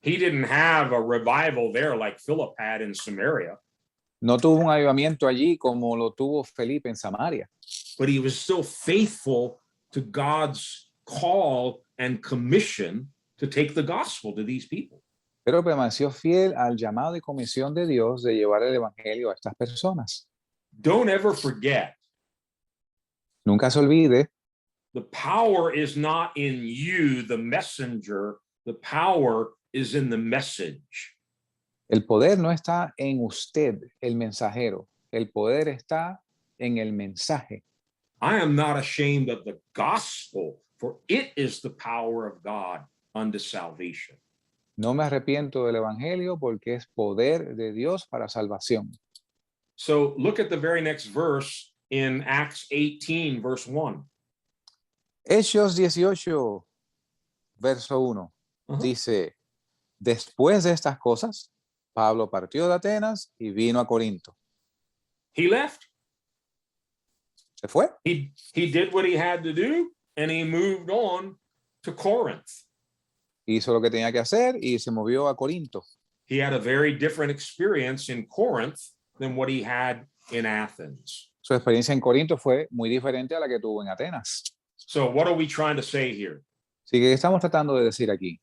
He didn't have a revival there like Philip had in Samaria, No tuvo un avivamiento allí como lo tuvo Felipe en Samaria, but he was still faithful to God's call and commission to take the gospel to these people. pero permaneció fiel al llamado y comisión de Dios de llevar el evangelio a estas personas. Don't ever forget, Nunca se olvide, the power is not in you, the messenger. The power is in the message. el poder no está en usted, el mensajero. El poder está en el mensaje. I am not ashamed of the gospel, for it is the power of God unto salvation. No me arrepiento del evangelio porque es poder de Dios para salvación. So look at the very next verse in Acts 18, verse 1. Hechos 18, verso 1, dice, después de estas cosas, Pablo partió de Atenas y vino a Corinto. He left. ¿Se fue? He did what he had to do, and he moved on to Corinth. Hizo lo que tenía que hacer y se movió a Corinto. He had a very different experience in Corinth than what he had in Athens. Su experiencia en Corinto fue muy diferente a la que tuvo en Atenas. So what are we trying to say here? Así que estamos tratando de decir aquí.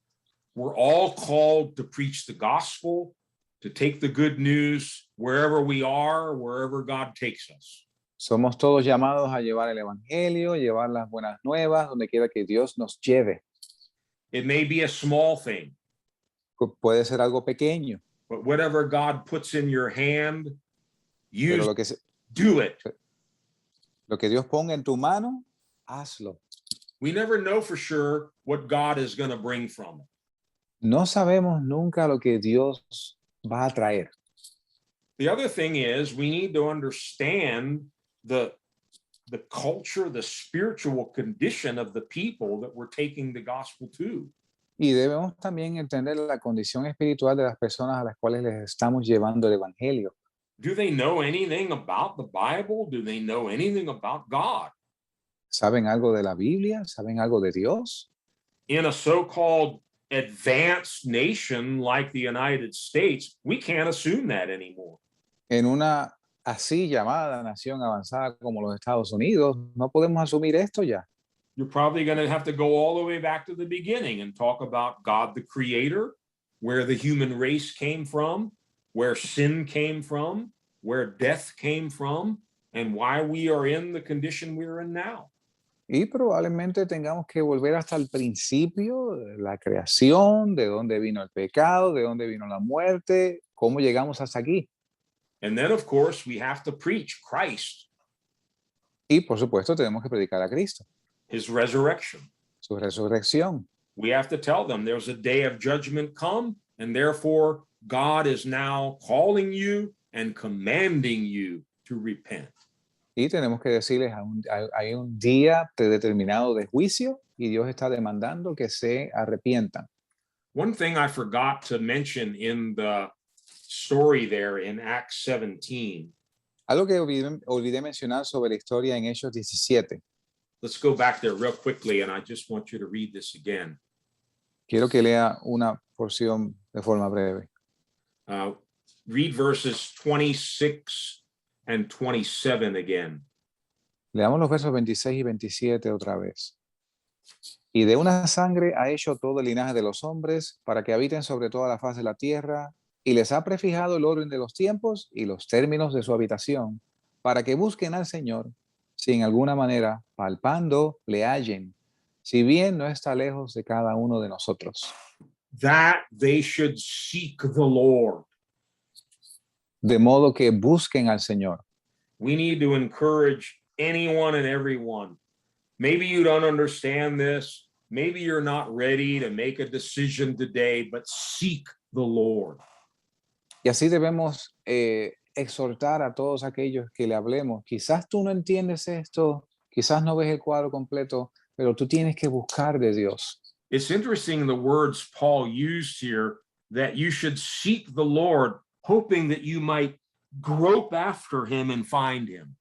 We're all called to preach the gospel, to take the good news wherever we are, wherever God takes us. Somos todos llamados a llevar el evangelio, llevar las buenas nuevas, donde quiera que Dios nos lleve. It may be a small thing, Puede ser algo pequeño, but whatever God puts in your hand, pero do it. lo que Dios ponga en tu mano, hazlo. We never know for sure what God is going to bring from it. No sabemos nunca lo que Dios va a traer. The other thing is we need to understand the culture, the spiritual condition of the people that we're taking the gospel to. Y debemos también entender la condición espiritual de las personas a las cuales les estamos llevando el evangelio. Do they know anything about the Bible? Do they know anything about God? ¿Saben algo de la Biblia? ¿Saben algo de Dios? In a so-called advanced nation like the United States, we can't assume that anymore. En una así llamada nación avanzada como los Estados Unidos, no podemos asumir esto ya. You're probably going to have to go all the way back to the beginning and talk about God the Creator, where the human race came from, where sin came from, where death came from, and why we are in the condition we're in now. Y probablemente tengamos que volver hasta el principio, de la creación, de dónde vino el pecado, de dónde vino la muerte, cómo llegamos hasta aquí. And then, of course, we have to preach Christ, Y por supuesto tenemos que predicar a Cristo, his resurrection. su resurrección. We have to tell them there's a day of judgment come, and therefore God is now calling you and commanding you to repent. Y tenemos que decirles, hay un día predeterminado de juicio y Dios está demandando que se arrepientan. One thing I forgot to mention in the story there in Acts 17. Algo que olvidé mencionar sobre la historia en Hechos 17. Let's go back there real quickly, and I just want you to read this again. Quiero que lea una porción de forma breve. Read verses 26 and 27 again. Leamos los versos 26 y 27 otra vez. Y de una sangre ha hecho todo el linaje de los hombres para que habiten sobre toda la faz de la tierra, y les ha prefijado el orden de los tiempos y los términos de su habitación, para que busquen al Señor, si en alguna manera, palpando, le hallen, si bien no está lejos de cada uno de nosotros. That they should seek the Lord. De modo que busquen al Señor. We need to encourage anyone and everyone. Maybe you don't understand this. Maybe you're not ready to make a decision today, but seek the Lord. Y así debemos exhortar a todos aquellos que le hablemos. Quizás tú no entiendes esto, quizás no ves el cuadro completo, pero tú tienes que buscar de Dios. It's interesting the words Paul used here, that you should seek the Lord, hoping that you might grope after him and find him.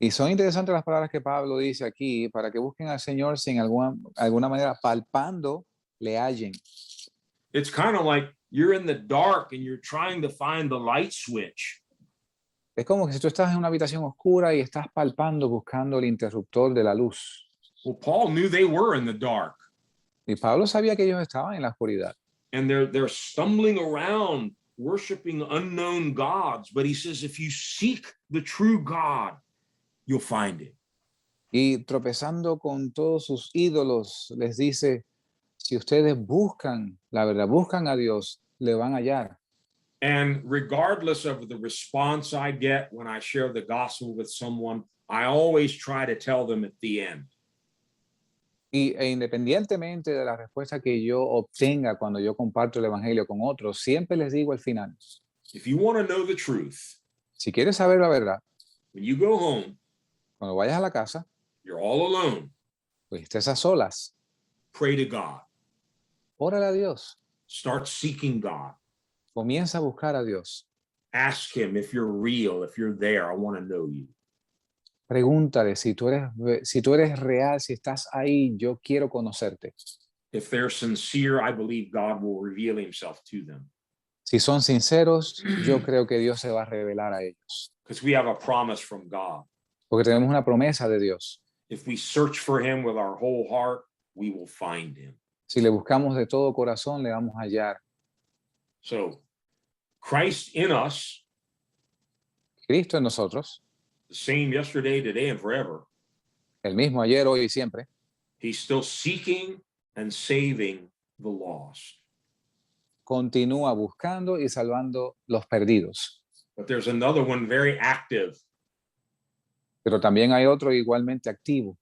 Y son interesantes las palabras que Pablo dice aquí, para que busquen al Señor si en alguna manera palpando le hallen. It's kind of like you're in the dark and you're trying to find the light switch. Es como que si tú estás en una habitación oscura y estás palpando, buscando el interruptor de la luz. Well, Paul knew they were in the dark, Y Pablo sabía que ellos estaban en la oscuridad. and they're stumbling around worshiping unknown gods. But he says, if you seek the true God, you'll find him. Y tropezando con todos sus ídolos, les dice, si ustedes buscan la verdad, buscan a Dios, le van a hallar. And regardless of the response I get when I share the gospel with someone, I always try to tell them at the end, E independientemente de la respuesta que yo obtenga cuando yo comparto el evangelio con otros, siempre les digo al final, if you want to know the truth, si quieres saber la verdad, when you go home, cuando vayas a la casa, you're all alone, pues estés a solas, pray to God, órale a Dios, start seeking God, comienza a buscar a Dios, ask him if you're real, if you're there, I want to know you. pregúntale si tú eres real, si estás ahí, yo quiero conocerte. If they're sincere, I believe God will reveal himself to them, Si son sinceros, yo creo que Dios se va a revelar a ellos, because we have a promise from God. porque tenemos una promesa de Dios. If we search for him with our whole heart, we will find him. Si le buscamos de todo corazón, le vamos a hallar. So Christ in us, Cristo en nosotros, the same yesterday, today, and forever, el mismo ayer, hoy y siempre, he's still seeking and saving the lost. continúa buscando y salvando los perdidos. But there's another one very active. Pero también hay otro igualmente activo.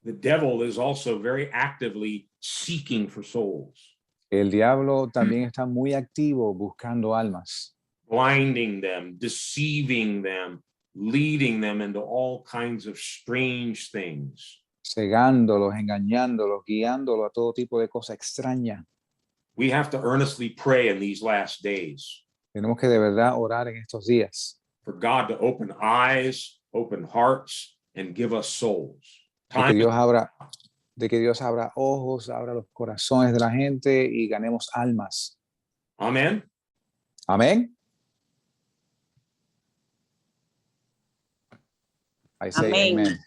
The devil is also very actively seeking for souls, El diablo también está muy activo buscando almas, blinding them, deceiving them, leading them into all kinds of strange things. cegándolos, engañándolos, guiándolos a todo tipo de cosa extraña. We have to earnestly pray in these last days Tenemos que de verdad orar en estos días, for God to open eyes, open hearts, and give us souls. de que Dios abra ojos, abra los corazones de la gente y ganemos almas. Amen. Amén. I say Amén. amen.